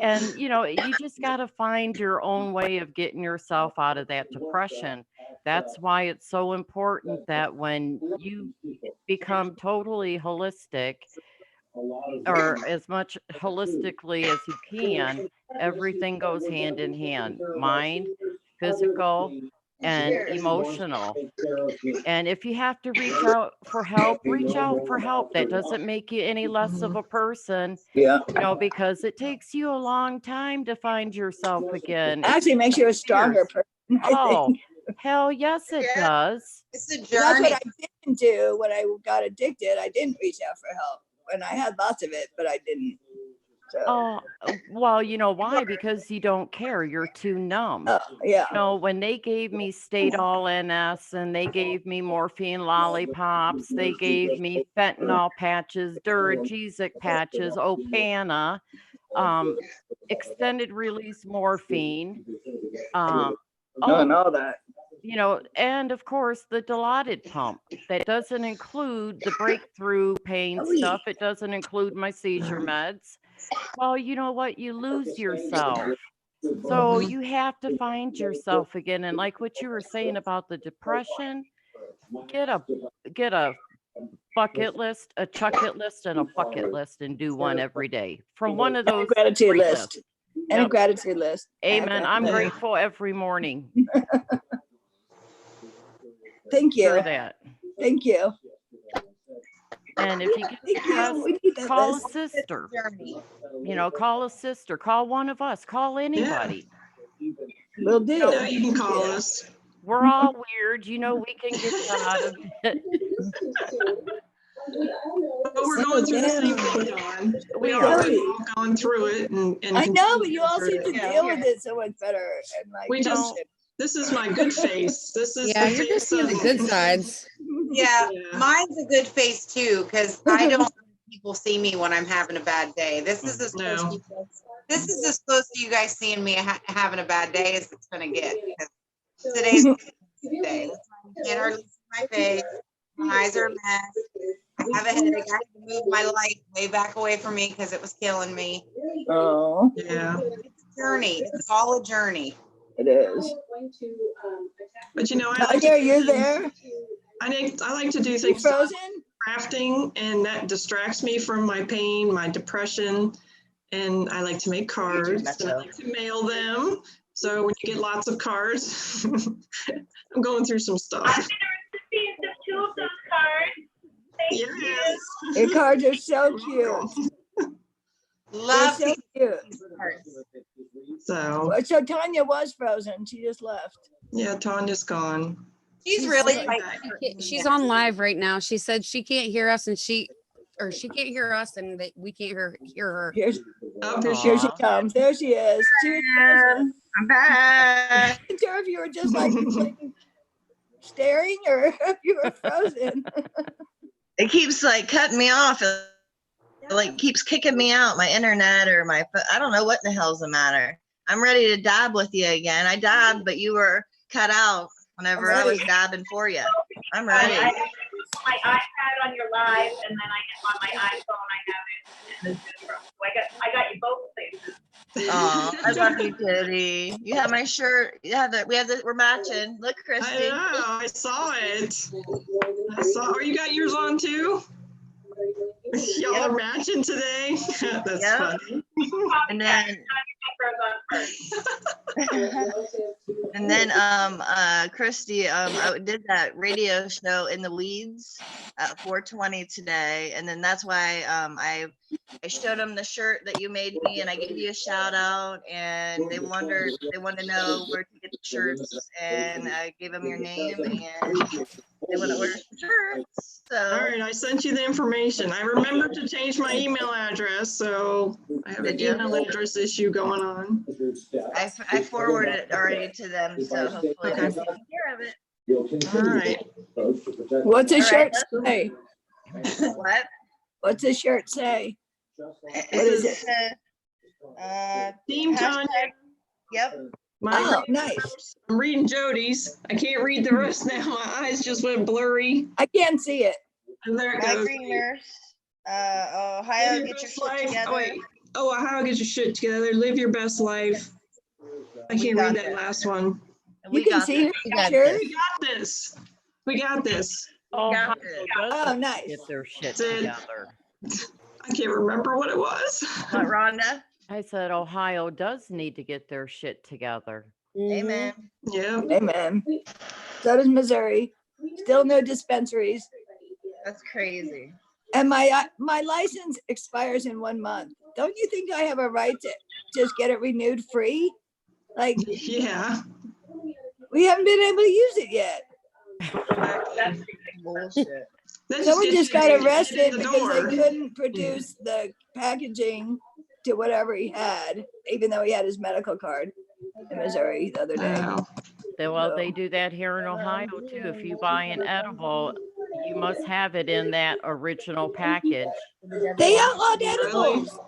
Speaker 2: And, you just got to find your own way of getting yourself out of that depression. That's why it's so important that when you become totally holistic, or as much holistically as you can, everything goes hand in hand: mind, physical, and emotional. And if you have to reach out for help, reach out for help. That doesn't make you any less of a person,
Speaker 3: Yeah.
Speaker 2: because it takes you a long time to find yourself again.
Speaker 3: Actually makes you a stronger person. I
Speaker 2: Oh,
Speaker 3: think.
Speaker 2: hell yes, it does.
Speaker 6: It's a
Speaker 3: That's
Speaker 6: journey.
Speaker 3: what I didn't do when I got addicted. I didn't reach out for help. And I had lots of it, but I didn't. So,
Speaker 2: Oh, well, you know why? Because you don't care. You're too numb.
Speaker 3: yeah.
Speaker 2: When they gave me Stadol NS and they gave me morphine lollipops, they gave me fentanyl patches, Duragesic patches, Opana, extended release morphine,
Speaker 3: And all that.
Speaker 2: you know, and of course the Dilaudid pump. That doesn't include the breakthrough pain stuff. It doesn't include my seizure meds. Well, you know what? You lose yourself. So you have to find yourself again. And like what you were saying about the depression, get a get a bucket list, a chucket list, and a bucket list, and do one every day from one of
Speaker 3: And a
Speaker 2: those
Speaker 3: gratitude
Speaker 2: 3
Speaker 3: list.
Speaker 2: lists.
Speaker 3: And a
Speaker 2: Yep.
Speaker 3: gratitude list.
Speaker 2: Amen. I'm
Speaker 4: Yeah.
Speaker 2: grateful every morning
Speaker 3: Thank
Speaker 2: for
Speaker 3: you.
Speaker 2: that.
Speaker 3: Thank you.
Speaker 2: And if you get
Speaker 3: Thank you.
Speaker 2: stressed,
Speaker 3: We need that
Speaker 2: call a
Speaker 3: list.
Speaker 2: sister.
Speaker 6: Journey.
Speaker 2: You know, call a sister. Call one of us. Call anybody.
Speaker 3: Will do.
Speaker 4: Yeah, you can call us.
Speaker 2: We're all weird. You know, we can get you out of it.
Speaker 4: But we're going through the same thing, Dawn. We are. We've all gone through it and
Speaker 3: I know,
Speaker 4: continue
Speaker 3: but you
Speaker 4: to
Speaker 3: all
Speaker 4: go
Speaker 3: seem
Speaker 4: through
Speaker 3: to
Speaker 4: it.
Speaker 3: deal with it so much better. And like,
Speaker 4: We just, this is my good face. This is
Speaker 7: Yeah,
Speaker 4: the
Speaker 7: you're
Speaker 4: face
Speaker 7: just seeing the
Speaker 4: of-
Speaker 7: good sides.
Speaker 6: Yeah,
Speaker 4: Yeah.
Speaker 6: mine's a good face too, because I don't let people see me when I'm having a bad day. This is as close
Speaker 4: No.
Speaker 6: to you guys, this is as close to you guys seeing me having a bad day as it's gonna get. Because today's a good day. That's why you can't hardly see my face. My eyes are a mess. I have a headache. I had to move my light way back away from me because it was killing me.
Speaker 3: Oh,
Speaker 4: Yeah.
Speaker 6: It's a journey. It's all a journey.
Speaker 3: it is.
Speaker 4: But you know, I like
Speaker 3: Tonya, are
Speaker 4: to,
Speaker 3: you there?
Speaker 4: I like to do
Speaker 3: You
Speaker 4: things
Speaker 3: frozen?
Speaker 4: crafting, and that distracts me from my pain, my depression. And I like to make cards and I like to mail them. So when you get lots of cards, I'm going through some
Speaker 5: I'm
Speaker 4: stuff.
Speaker 5: the recipient of 2 of those cards. Thank
Speaker 4: Yes.
Speaker 3: Your cards are so cute. They're
Speaker 6: Love
Speaker 3: so cute.
Speaker 4: So
Speaker 3: So Tonya was frozen. She just left.
Speaker 4: yeah, Tanya's gone.
Speaker 6: She's really
Speaker 3: She's-
Speaker 6: fighting.
Speaker 7: She's on live right now. She said she can't hear us and she can't hear us and that we can't hear her.
Speaker 3: Here's,
Speaker 4: Oh, here she
Speaker 3: here she
Speaker 2: Aw.
Speaker 3: comes. There she is. She was frozen.
Speaker 1: I'm back.
Speaker 3: I wasn't sure if you were just like staring or if you were frozen.
Speaker 1: It keeps like cutting me off. It like keeps kicking me out. My internet or my I don't know what the hell's the matter. I'm ready to dab with you again. I dabbed, but you were cut out whenever I was dabbing for you. I'm ready.
Speaker 5: I put my iPad on your live, and then on my iPhone I have it in the Zoom room. So I got you both places.
Speaker 1: Oh, I love you, Titty. You have my shirt. Yeah, we're matching. Look,
Speaker 4: I
Speaker 1: Christy.
Speaker 4: know, I saw it. Oh, you got yours on too? Y'all
Speaker 1: Yep.
Speaker 4: are matching today? That's
Speaker 1: Yep.
Speaker 4: funny.
Speaker 1: And then and then Christy, I did that radio show in the weeds at 4:20 today, and then that's why I showed them the shirt that you made me, and I gave you a shout out, and they wanted to know where to get the shirts, and I gave them your name, and they want to order some shirts.
Speaker 4: All
Speaker 1: So
Speaker 4: right, I sent you the information. I remembered to change my email address, so I have an
Speaker 1: Did you?
Speaker 4: email address issue going on.
Speaker 1: I forwarded it already to them, so hopefully they're taking care of it.
Speaker 4: All right.
Speaker 3: What's the
Speaker 1: All
Speaker 3: shirt
Speaker 1: right.
Speaker 3: say?
Speaker 1: What?
Speaker 3: What's the shirt say?
Speaker 1: What
Speaker 3: is
Speaker 1: it?
Speaker 4: Team
Speaker 1: Hashtag-
Speaker 4: Tonya.
Speaker 1: Yep.
Speaker 3: Oh, nice.
Speaker 4: I'm reading Jody's. I can't read the rest now. My eyes just went blurry.
Speaker 3: I can't see it.
Speaker 4: And there it
Speaker 1: My
Speaker 4: goes.
Speaker 1: green nurse. Ohio,
Speaker 4: Live
Speaker 1: get your
Speaker 4: best
Speaker 1: shit
Speaker 4: life.
Speaker 1: together.
Speaker 4: Oh, wait. Oh, Ohio, get your shit together. Live your best life. I
Speaker 1: We
Speaker 4: can't
Speaker 1: got
Speaker 4: read that
Speaker 1: this.
Speaker 4: last one.
Speaker 1: And
Speaker 3: You
Speaker 1: we
Speaker 3: can
Speaker 1: got
Speaker 3: see
Speaker 1: this.
Speaker 3: her shirt.
Speaker 4: We got this. We got this.
Speaker 2: Ohio
Speaker 1: got it.
Speaker 2: does
Speaker 3: Oh,
Speaker 2: have to
Speaker 3: nice.
Speaker 2: get their shit
Speaker 4: That's it.
Speaker 2: together.
Speaker 4: I can't remember what it was.
Speaker 1: What, Rhonda?
Speaker 2: I said Ohio does need to get their shit together.
Speaker 1: Amen.
Speaker 4: Yeah.
Speaker 3: Amen. So does Missouri. Still no dispensaries.
Speaker 1: That's crazy.
Speaker 3: And my license expires in 1 month. Don't you think I have a right to just get it renewed free? Like,
Speaker 4: Yeah.
Speaker 3: we haven't been able to use it yet.
Speaker 5: That's
Speaker 1: Bullshit.
Speaker 4: That
Speaker 3: Someone
Speaker 4: gets
Speaker 3: just
Speaker 4: you
Speaker 3: got
Speaker 4: to get
Speaker 3: arrested
Speaker 4: in the
Speaker 3: because
Speaker 4: door.
Speaker 3: they couldn't produce the packaging to whatever he had, even though he had his medical card in Missouri the other day.
Speaker 4: Wow.
Speaker 2: Well, they do that here in Ohio too. If you buy an edible, you must have it in that original package.
Speaker 3: They outlawed edibles.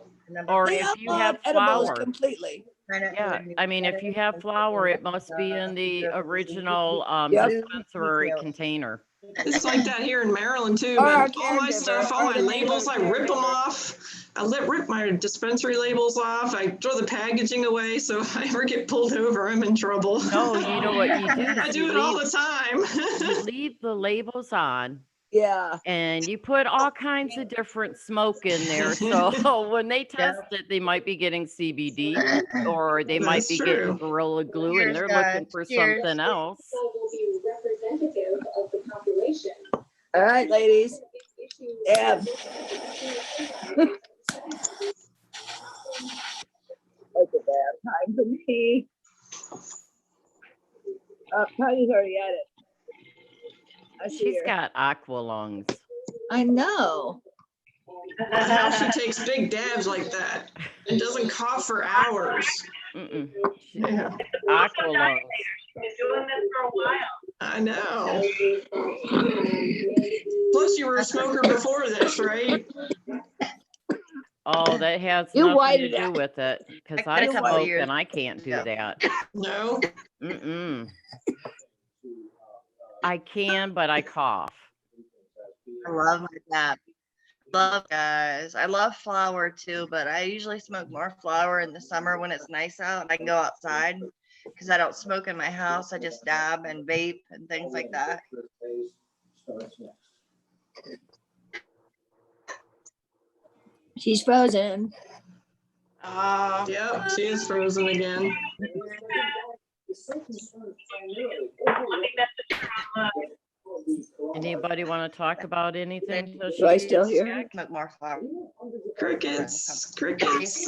Speaker 2: Or
Speaker 3: They
Speaker 2: if you
Speaker 3: outlawed
Speaker 2: have
Speaker 3: edibles
Speaker 2: flour,
Speaker 3: completely.
Speaker 2: Yeah, I mean, if you have flour, it must be in the original
Speaker 3: Yep.
Speaker 2: dispensary container.
Speaker 4: It's like that here in Maryland too,
Speaker 3: Or our
Speaker 4: but all my
Speaker 3: caregiver,
Speaker 4: stuff, all
Speaker 3: or
Speaker 4: my
Speaker 3: the name of
Speaker 4: labels,
Speaker 3: the
Speaker 4: I rip them
Speaker 3: caregiver.
Speaker 4: off. I rip my dispensary labels off. I throw the packaging away. So if I ever get pulled over, I'm in trouble.
Speaker 2: No, you know what you do
Speaker 4: I
Speaker 2: is
Speaker 4: do it all the time.
Speaker 2: you leave the labels on
Speaker 3: Yeah.
Speaker 2: and you put all kinds of different smoke in there. So when they test it, they might be getting CBD or they might
Speaker 4: That's
Speaker 2: be
Speaker 4: true.
Speaker 2: getting Gorilla Glue and
Speaker 1: Cheers,
Speaker 2: they're
Speaker 1: guys.
Speaker 2: looking for
Speaker 1: Cheers.
Speaker 2: something else.
Speaker 3: All right, ladies. Yeah. Look at that. Time for me. Tonya's already at it. I see
Speaker 2: She's
Speaker 3: her.
Speaker 2: got aqua lungs.
Speaker 3: I know.
Speaker 4: How she takes big dabs like that and doesn't cough for hours.
Speaker 2: Mm-mm.
Speaker 4: Yeah,
Speaker 2: Aqua lungs.
Speaker 5: She's been doing this for a while.
Speaker 4: I know. Plus, you were a smoker before this, right?
Speaker 2: Oh, that has
Speaker 3: You
Speaker 2: nothing to
Speaker 3: whited
Speaker 2: do
Speaker 3: out.
Speaker 2: with it because
Speaker 1: I did
Speaker 2: I
Speaker 1: a couple of
Speaker 2: smoke
Speaker 1: years
Speaker 2: and I can't do
Speaker 1: ago.
Speaker 2: that.
Speaker 4: No.
Speaker 2: Mm-mm. I can, but I cough.
Speaker 1: I love my dab. Love guys. I love flour too, but I usually smoke more flour in the summer when it's nice out and I can go outside because I don't smoke in my house. I just dab and vape and things like that.
Speaker 3: She's frozen.
Speaker 4: Yep, she is frozen again.
Speaker 2: Anybody want to talk about anything? till
Speaker 3: Do I
Speaker 2: she
Speaker 3: still
Speaker 2: gets
Speaker 3: hear
Speaker 2: back?
Speaker 3: her?
Speaker 1: Smoke more flour.
Speaker 4: Crickets, crickets.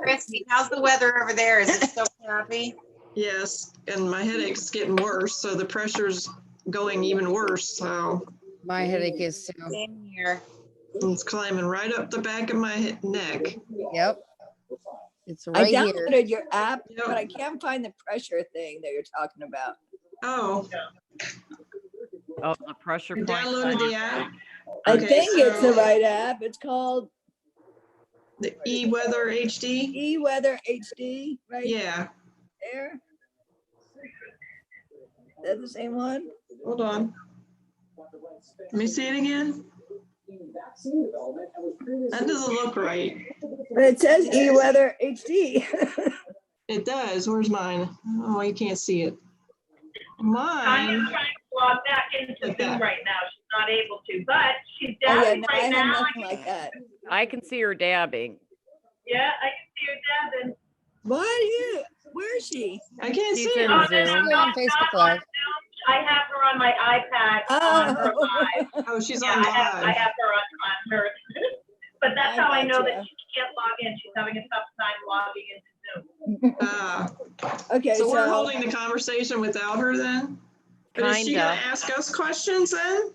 Speaker 6: Christy, how's the weather over there? Is it still crappy?
Speaker 4: Yes, and my headache's getting worse, so the pressure's going even worse. So
Speaker 7: My headache is too.
Speaker 6: Same here.
Speaker 4: it's climbing right up the back of my neck.
Speaker 7: Yep. It's
Speaker 3: I
Speaker 7: right here.
Speaker 3: downloaded your app,
Speaker 4: Yep.
Speaker 3: but I can't find the pressure thing that you're talking about.
Speaker 4: Oh,
Speaker 2: Oh, the pressure
Speaker 4: you
Speaker 2: point.
Speaker 4: downloaded the app?
Speaker 3: I
Speaker 4: Okay,
Speaker 3: think it's the
Speaker 4: so
Speaker 3: right app. It's called
Speaker 4: the eWeather HD?
Speaker 3: eWeather HD, right
Speaker 4: Yeah,
Speaker 3: there. Is that the same one?
Speaker 4: hold on. Let me see it again. That doesn't look right.
Speaker 3: But it says eWeather HD.
Speaker 4: It does. Where's mine? Oh, you can't see it.
Speaker 5: Tanya's
Speaker 4: Mine.
Speaker 5: trying to log back into
Speaker 4: Like
Speaker 5: Zoom
Speaker 4: that.
Speaker 5: right now. She's not able to, but she's
Speaker 3: Oh yeah,
Speaker 5: dabbing
Speaker 3: no, I
Speaker 5: right
Speaker 3: have
Speaker 5: now.
Speaker 3: nothing like that.
Speaker 2: I can see her dabbing.
Speaker 5: Yeah, I can see her dabbing.
Speaker 3: What? Where is she?
Speaker 4: I can't
Speaker 2: She's
Speaker 4: see
Speaker 2: in
Speaker 4: her.
Speaker 5: Oh,
Speaker 2: Zoom.
Speaker 7: Still on Facebook Live.
Speaker 5: I have her on my iPad on her
Speaker 3: Oh,
Speaker 5: live.
Speaker 4: Oh, she's
Speaker 5: Yeah,
Speaker 4: on
Speaker 5: I have
Speaker 4: live.
Speaker 5: her on her. But that's
Speaker 3: I
Speaker 5: how I know that
Speaker 3: gotcha.
Speaker 5: she can't log in. She's having a tough time logging into Zoom.
Speaker 4: Ah,
Speaker 3: okay,
Speaker 4: so we're
Speaker 3: so
Speaker 4: holding the conversation without her then? But is she gonna
Speaker 2: Kinda.
Speaker 4: ask us questions then?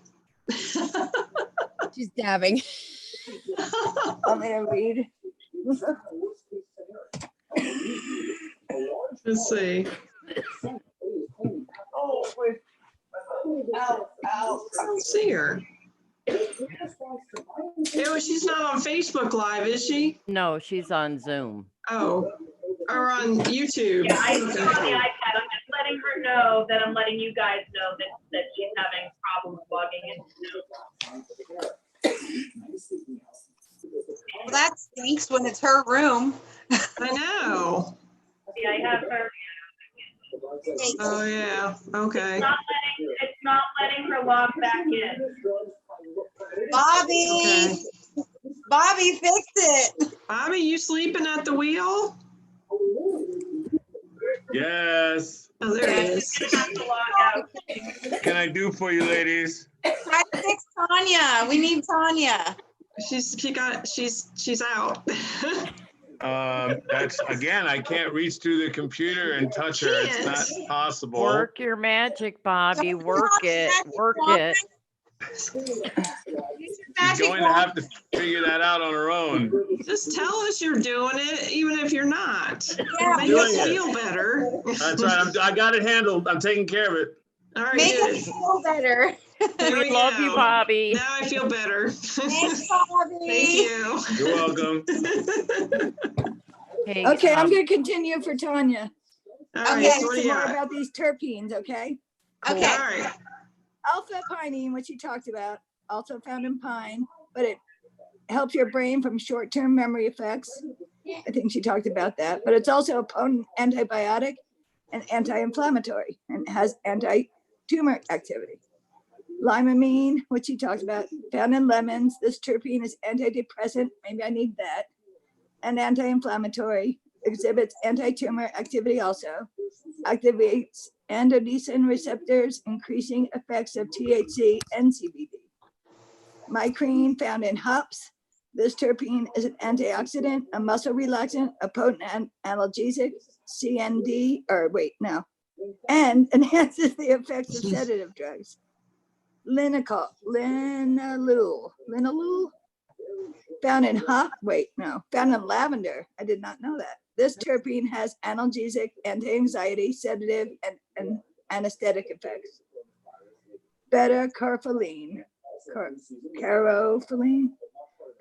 Speaker 7: She's dabbing.
Speaker 3: I'm gonna read.
Speaker 4: Let's see. I don't see her. Oh, she's not on Facebook Live, is she?
Speaker 2: No, she's on Zoom.
Speaker 4: Oh, or on YouTube.
Speaker 5: Yeah, I see her on the
Speaker 4: Okay.
Speaker 5: iPad. I'm just letting her know that I'm letting you guys know that she's having problems logging into Zoom.
Speaker 6: Well, that stinks when it's her room.
Speaker 4: I know.
Speaker 5: See, I have her.
Speaker 4: Oh, yeah. Okay.
Speaker 5: It's not letting her log back in.
Speaker 6: Bobby,
Speaker 4: Okay.
Speaker 6: Bobby, fix it.
Speaker 4: Bobby, you sleeping at the wheel?
Speaker 8: Yes.
Speaker 4: Oh, there he is.
Speaker 5: She's gonna have to log out.
Speaker 8: What can I do for you, ladies?
Speaker 6: Try to fix Tanya. We need Tanya.
Speaker 4: She's out.
Speaker 8: That's again, I can't reach through the computer and touch her. It's not possible.
Speaker 2: Work your magic, Bobby. Work it. Work it.
Speaker 8: She's going to have to figure that out on her own.
Speaker 4: Just tell us you're doing it, even if you're not.
Speaker 6: Yeah,
Speaker 4: Make
Speaker 8: doing
Speaker 4: us
Speaker 8: it.
Speaker 4: feel better.
Speaker 8: That's right. I got it handled. I'm taking care of it.
Speaker 4: All right,
Speaker 6: make
Speaker 4: good.
Speaker 6: us feel better.
Speaker 4: There
Speaker 2: We love you,
Speaker 4: go.
Speaker 2: Bobby.
Speaker 4: Now I feel better.
Speaker 6: Thanks, Bobby.
Speaker 4: Thank you.
Speaker 8: You're welcome.
Speaker 2: Hey,
Speaker 3: Okay, I'm gonna continue for Tonya.
Speaker 4: All
Speaker 3: I'm
Speaker 4: right,
Speaker 3: gonna
Speaker 4: so
Speaker 3: say
Speaker 4: what do
Speaker 3: some
Speaker 4: you
Speaker 3: more
Speaker 4: got?
Speaker 3: about these terpenes, okay?
Speaker 4: All
Speaker 6: Okay.
Speaker 4: right.
Speaker 3: Alpha-pinene, which you talked about, also found in pine, but it helps your brain from short-term memory effects. I think she talked about that, but it's also a potent antibiotic and anti-inflammatory and has anti-tumor activity. Limonene, which she talked about, found in lemons. This terpene is antidepressant, maybe I need that, and anti-inflammatory, exhibits anti-tumor activity also, activates androstenedione receptors, increasing effects of THC and CBD. Mycrene, found in hops. This terpene is an antioxidant, a muscle relaxant, a potent analgesic, and enhances the effects of sedative drugs. Linalool, found in found in lavender. I did not know that. This terpene has analgesic, anti-anxiety, sedative, and anesthetic effects. Beta-carotene,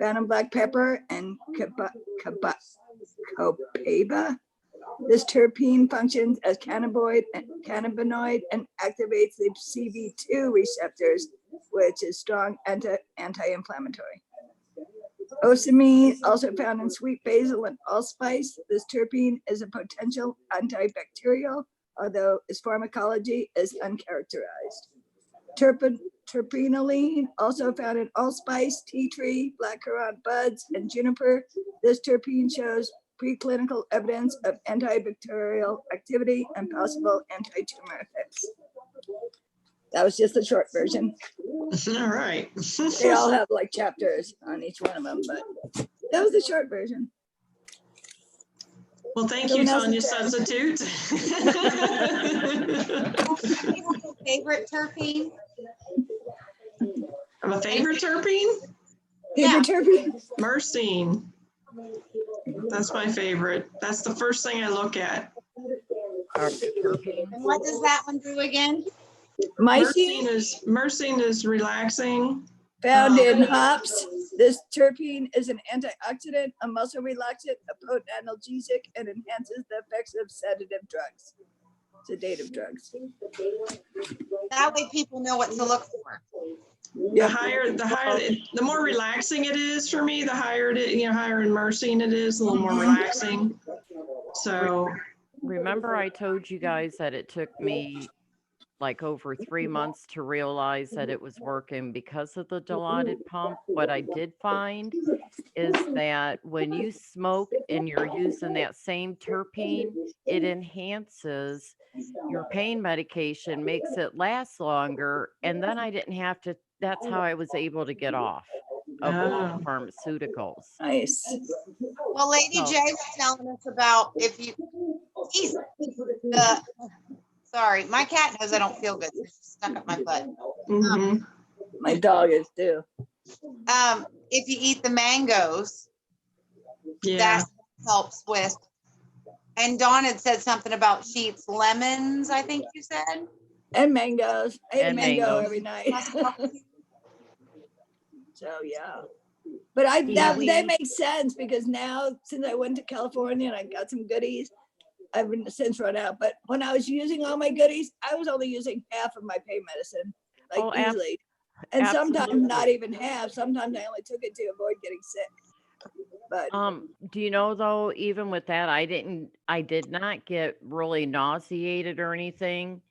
Speaker 3: found in black pepper and copaiba. This terpene functions as cannabinoid and activates the CB2 receptors, which is strong anti-inflammatory. Osamine, also found in sweet basil and allspice. This terpene is a potential antibacterial, although its pharmacology is uncharacterized. Terpenoline, also found in allspice, tea tree, blackcurrant buds, and juniper. This terpene shows preclinical evidence of antibacterial activity and possible anti-tumor effects. That was just the short version.
Speaker 4: All right.
Speaker 3: They all have like chapters on each one of them, but that was the short version.
Speaker 4: Well, thank you, Tonya Substitute.
Speaker 6: Favorite terpene?
Speaker 4: My favorite terpene?
Speaker 3: Favorite terpene?
Speaker 4: Myrcene. That's my favorite. That's the first thing I look at.
Speaker 2: terpene.
Speaker 6: And what does that one do again?
Speaker 4: Myrcene is relaxing.
Speaker 3: Found in hops. This terpene is an antioxidant, a muscle relaxant, a potent analgesic, and enhances the effects of sedative drugs.
Speaker 6: That way people know what to look for.
Speaker 4: The more relaxing it is for me, the higher higher in myrcene it is, a little more relaxing. So
Speaker 2: Remember I told you guys that it took me like over 3 months to realize that it was working because of the dilaudid pump. What I did find is that when you smoke and you're using that same terpene, it enhances your pain medication, makes it last longer. And then I didn't have to, that's how I was able to get off of all the pharmaceuticals.
Speaker 3: Nice.
Speaker 6: Well, Lady J was telling us about if you, sorry, my cat knows I don't feel good. So she's stuck up my butt.
Speaker 3: My dog is too.
Speaker 6: If you eat the mangoes, that helps with. And Dawn had said something about sheets, lemons, I think you said.
Speaker 3: And mangoes. I eat a mango
Speaker 2: mangoes.
Speaker 3: every night. So yeah. But that makes sense because now since I went to California and I got some goodies, I've been since run out. But when I was using all my goodies, I was only using half of my pain medicine, like easily. And sometimes not even half. Sometimes I only took it to avoid getting sick. But
Speaker 2: do you know though, even with that, I did not get really nauseated or anything.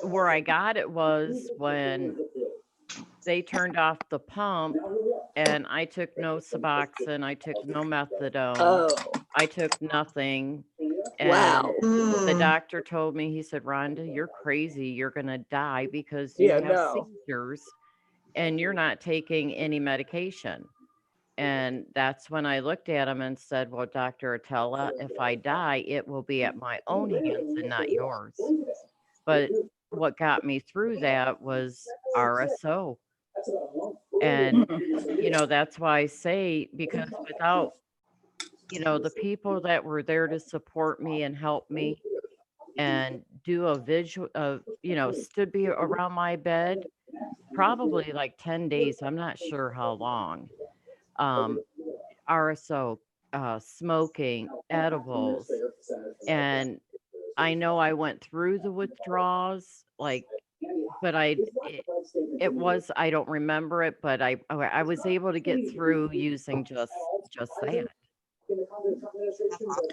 Speaker 2: Where I got it was when they turned off the pump and I took no Suboxone, I took no methadone, I took nothing. And the doctor told me, he said, Rhonda, you're crazy. You're going to die because you have seizures and you're not taking any medication. And that's when I looked at him and said, well, Dr. Atella, if I die, it will be at my own hands and not yours. But what got me through that was RSO. And, that's why I say, because without, the people that were there to support me and help me and do a visual of, stood around my bed, probably like 10 days. I'm not sure how long. RSO, smoking, edibles. And I know I went through the withdrawals, like, but it was, I don't remember it, but I was able to get through using just that.
Speaker 6: That's awesome.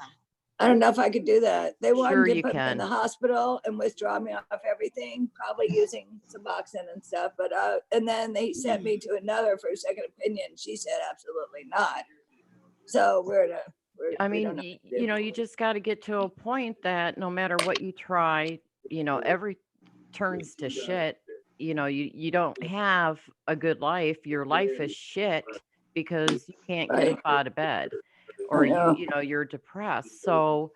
Speaker 3: I don't know if I could do that. They
Speaker 2: Sure
Speaker 3: wanted to
Speaker 2: you
Speaker 3: put me in
Speaker 2: can.
Speaker 3: the hospital and withdraw me off everything, probably using Suboxone and stuff. But and then they sent me to another for a second opinion. She said absolutely not. So
Speaker 2: I
Speaker 3: we don't
Speaker 2: mean,
Speaker 3: know.
Speaker 2: you know, you just got to get to a point that no matter what you try, you know, every turns to shit. You know, you don't have a good life. Your life is shit because you can't get
Speaker 3: Right.
Speaker 2: up out of bed,
Speaker 3: I
Speaker 2: or
Speaker 3: know.
Speaker 2: you know, you're depressed. So,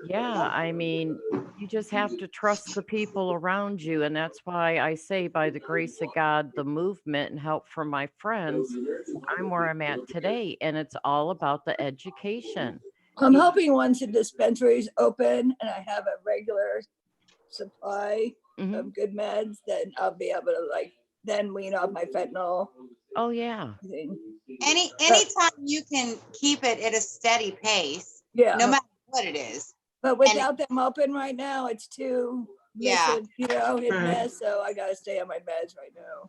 Speaker 2: yeah, I mean, you just have to trust the people around you. And that's why I say, by the grace of God, the movement and help from my friends, I'm where I'm at today. And it's all about the education.
Speaker 3: I'm hoping once the dispensary's open and I have a regular supply
Speaker 2: Mhm.
Speaker 3: of good meds, then I'll be able to like then wean off my fentanyl
Speaker 2: Oh, yeah.
Speaker 3: thing.
Speaker 6: Anytime you can keep it at a steady pace,
Speaker 3: Yeah.
Speaker 6: no matter what it is.
Speaker 3: But without them open right now, it's too
Speaker 6: Yeah.
Speaker 3: hit and
Speaker 4: Right.
Speaker 3: miss. So I gotta stay on my meds right now.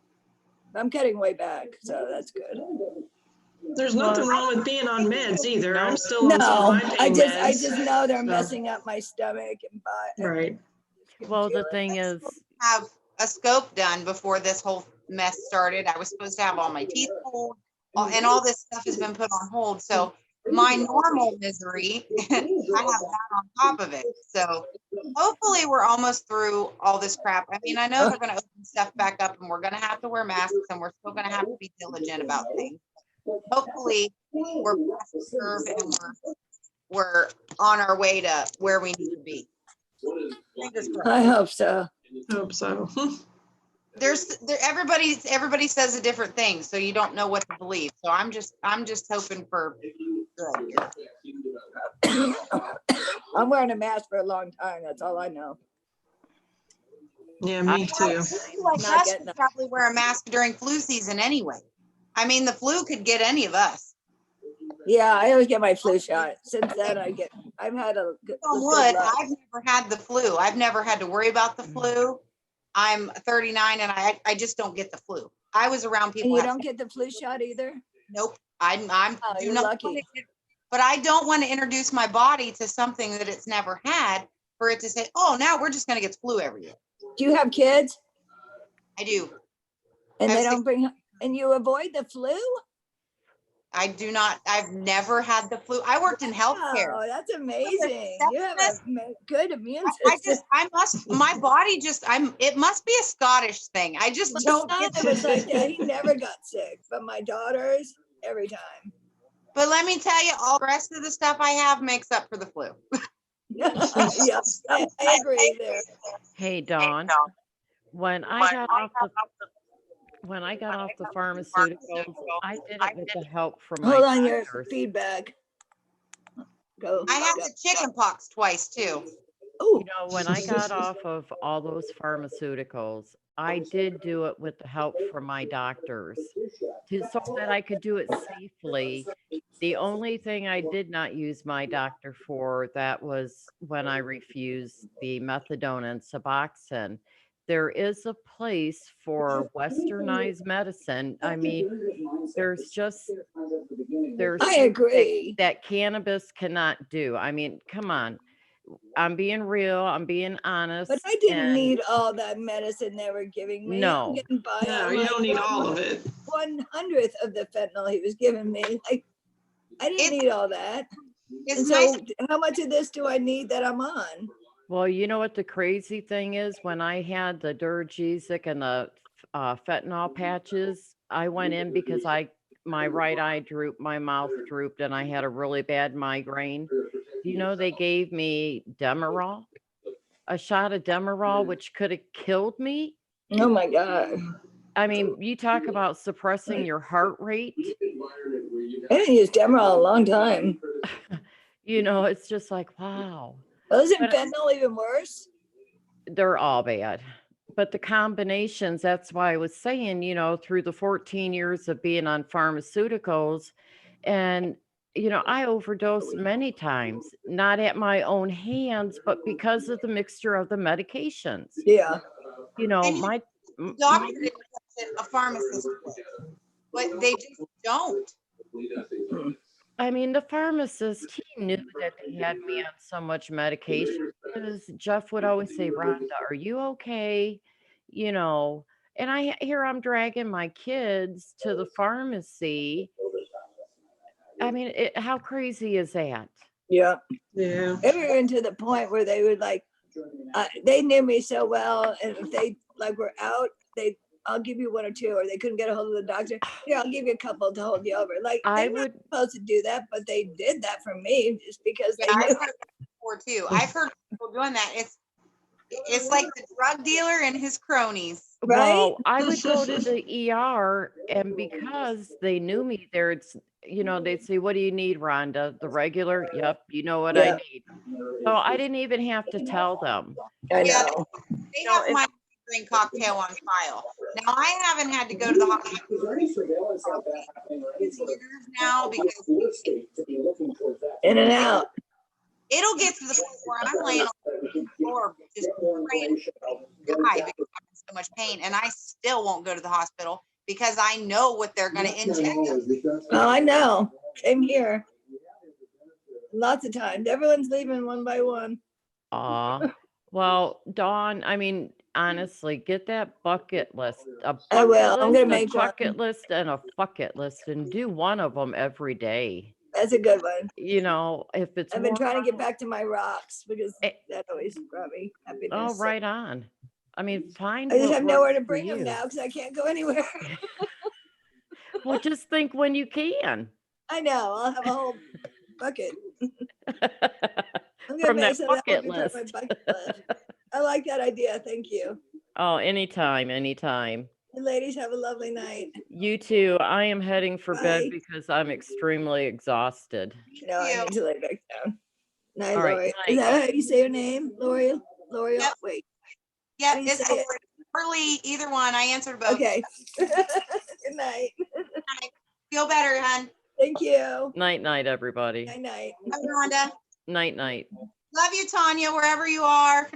Speaker 3: I'm cutting way back, so that's good.
Speaker 4: There's nothing wrong with being on meds either.
Speaker 2: No.
Speaker 4: I'm still on some
Speaker 3: No,
Speaker 4: of my
Speaker 3: I
Speaker 4: pain
Speaker 3: just
Speaker 4: meds.
Speaker 3: know they're
Speaker 4: so-
Speaker 3: messing up my stomach and butt.
Speaker 4: Right.
Speaker 2: Well, the thing is,
Speaker 6: Have a scope done before this whole mess started. I was supposed to have all my teeth pulled, and all this stuff has been put on hold. So my normal misery, I have that on top of it. So hopefully we're almost through all this crap. I mean, I know they're going to open stuff back up and we're going to have to wear masks and we're still going to have to be diligent about things. Hopefully we're past the curve and we're on our way to where we need to be. Fingers crossed.
Speaker 3: I hope so.
Speaker 4: Hope so.
Speaker 6: Everybody says a different thing, so you don't know what to believe. So I'm just hoping for good.
Speaker 3: I'm wearing a mask for a long time. That's all I know.
Speaker 4: Yeah, me too.
Speaker 6: Like
Speaker 3: Not
Speaker 6: us
Speaker 3: getting
Speaker 6: would probably wear a mask during flu season anyway. I mean, the flu could get any of us.
Speaker 3: Yeah, I always get my flu shot. Since then, I've had a good
Speaker 6: Wood,
Speaker 3: luck.
Speaker 6: I've never had the flu. I've never had to worry about the flu. I'm 39 and I just don't get the flu. I was around people.
Speaker 3: And you don't get the flu shot either?
Speaker 6: Nope. I'm do
Speaker 3: you're
Speaker 6: not
Speaker 3: lucky.
Speaker 6: want to, but I don't want to introduce my body to something that it's never had for it to say, oh, now we're just going to get flu every year.
Speaker 3: Do you have kids?
Speaker 6: I do.
Speaker 3: And
Speaker 6: I
Speaker 3: they
Speaker 6: have
Speaker 3: don't bring, and you avoid the flu?
Speaker 6: I do not. I've never had the flu. I worked in healthcare.
Speaker 3: Oh, that's amazing. You have a good immune system.
Speaker 6: My body just, it must be a Scottish thing. I just
Speaker 3: My
Speaker 6: don't
Speaker 3: son
Speaker 6: get
Speaker 3: was like that. He never got sick, but my daughters, every time.
Speaker 6: But let me tell you, all the rest of the stuff I have makes up for the flu.
Speaker 3: Yes, I agree there.
Speaker 2: hey, Dawn, when I got off the pharmaceuticals, I did it with the help from my
Speaker 3: Hold on, your
Speaker 2: doctors.
Speaker 3: feedback. Go.
Speaker 6: I had the chicken pox twice too.
Speaker 2: You know, when I got off of all those pharmaceuticals, I did do it with the help from my doctors so that I could do it safely. The only thing I did not use my doctor for, that was when I refused the methadone and Suboxone. There is a place for westernized medicine. I mean, there's
Speaker 3: I agree.
Speaker 2: that cannabis cannot do. I mean, come on. I'm being real. I'm being honest.
Speaker 3: But I didn't need all that medicine they were giving me.
Speaker 2: No.
Speaker 3: I'm getting by
Speaker 4: No,
Speaker 3: on
Speaker 4: you
Speaker 3: like
Speaker 4: don't need all of it.
Speaker 3: 1/100th of the fentanyl he was giving me. Like, I didn't need all that.
Speaker 6: It's
Speaker 3: And
Speaker 6: nice.
Speaker 3: so how much of this do I need that I'm on?
Speaker 2: Well, you know what the crazy thing is? When I had the Duragesic and the fentanyl patches, I went in because my right eye drooped, my mouth drooped, and I had a really bad migraine. You know, they gave me Demerol, a shot of Demerol, which could have killed me.
Speaker 3: Oh my God.
Speaker 2: I mean, you talk about suppressing your heart rate.
Speaker 3: I didn't use Demerol a long time.
Speaker 2: You know, it's just like, wow.
Speaker 3: Well, isn't
Speaker 2: But
Speaker 3: fentanyl even worse?
Speaker 2: they're all bad. But the combinations, that's why I was saying, through the 14 years of being on pharmaceuticals, and, I overdosed many times, not at my own hands, but because of the mixture of the medications.
Speaker 3: Yeah.
Speaker 6: And
Speaker 2: My,
Speaker 6: the
Speaker 2: m-
Speaker 6: doctor
Speaker 2: my
Speaker 6: didn't touch it, a pharmacist would, but they just don't.
Speaker 2: I mean, the pharmacist, he knew that they had me on so much medication because Jeff would always say, Rhonda, are you okay? You know, and here I'm dragging my kids to the pharmacy. I mean, how crazy is that?
Speaker 3: Yeah.
Speaker 4: Yeah.
Speaker 3: Everyone to the point where they would like, they knew me so well, and if they like were out, I'll give you one or two, or they couldn't get a hold of the doctor. Here, I'll give you a couple to hold you over. Like
Speaker 2: I
Speaker 3: they're not
Speaker 2: would,
Speaker 3: supposed to do that, but they did that for me just because
Speaker 6: Yeah,
Speaker 3: they
Speaker 6: I've
Speaker 3: knew.
Speaker 6: heard that before too. I've heard people doing that. It's like the drug dealer and his cronies.
Speaker 3: Right?
Speaker 2: well, I would go to the ER, and because they knew me there, they'd say, what do you need, Rhonda? The regular? Yep, you know what I
Speaker 3: Yeah.
Speaker 2: need. So I didn't even have to tell them.
Speaker 3: I
Speaker 6: Yeah,
Speaker 3: know.
Speaker 6: they
Speaker 2: No,
Speaker 6: have
Speaker 2: if-
Speaker 6: my drink cocktail on file. Now I haven't had to go to the hospital these years now because
Speaker 3: In and out.
Speaker 6: it'll get to the point where I'm laying on the floor just praying to die because I'm in so much pain, and I still won't go to the hospital because I know what they're going to inject us.
Speaker 3: Oh, I know. Same here. Lots of times. Everyone's leaving one by one.
Speaker 2: Well, Dawn, I mean, honestly, get that bucket list. A
Speaker 3: I will.
Speaker 2: bucket
Speaker 3: I'm gonna
Speaker 2: list, a
Speaker 3: make one.
Speaker 2: chucket list, and a bucket list, and do one of them every day.
Speaker 3: That's a good one.
Speaker 2: If it's
Speaker 3: I've been
Speaker 2: more,
Speaker 3: trying to get back to my rocks because
Speaker 2: Eh.
Speaker 3: that always brought me happiness.
Speaker 2: oh, right on. I mean, find
Speaker 3: I just
Speaker 2: what
Speaker 3: have nowhere
Speaker 2: works
Speaker 3: to
Speaker 2: for
Speaker 3: bring them
Speaker 2: you.
Speaker 3: now because I can't go anywhere.
Speaker 2: Well, just think when you can.
Speaker 3: I know. I'll have a whole bucket. I'm gonna
Speaker 2: From
Speaker 3: make
Speaker 2: that
Speaker 3: some of that
Speaker 2: bucket
Speaker 3: will be part of
Speaker 2: list.
Speaker 3: my bucket list. I like that idea. Thank you.
Speaker 2: Oh, anytime.
Speaker 3: You ladies have a lovely night.
Speaker 2: You too. I am heading for bed
Speaker 3: Bye.
Speaker 2: because I'm extremely exhausted.
Speaker 3: No, I
Speaker 6: you.
Speaker 3: need to lay back down. Night,
Speaker 2: All right,
Speaker 3: Lori.
Speaker 2: night.
Speaker 3: Is that how you say your name, Lori? Lori?
Speaker 6: Yep.
Speaker 3: Wait.
Speaker 6: Yeah,
Speaker 3: How do you
Speaker 6: it's
Speaker 3: say it?
Speaker 6: early, either one. I answered both.
Speaker 3: Okay. Good night.
Speaker 6: Feel better, hon.
Speaker 3: Thank you.
Speaker 2: Night, everybody.
Speaker 3: Night, night.
Speaker 6: Bye, Rhonda.
Speaker 2: Night.
Speaker 6: Love you, Tonya, wherever you are.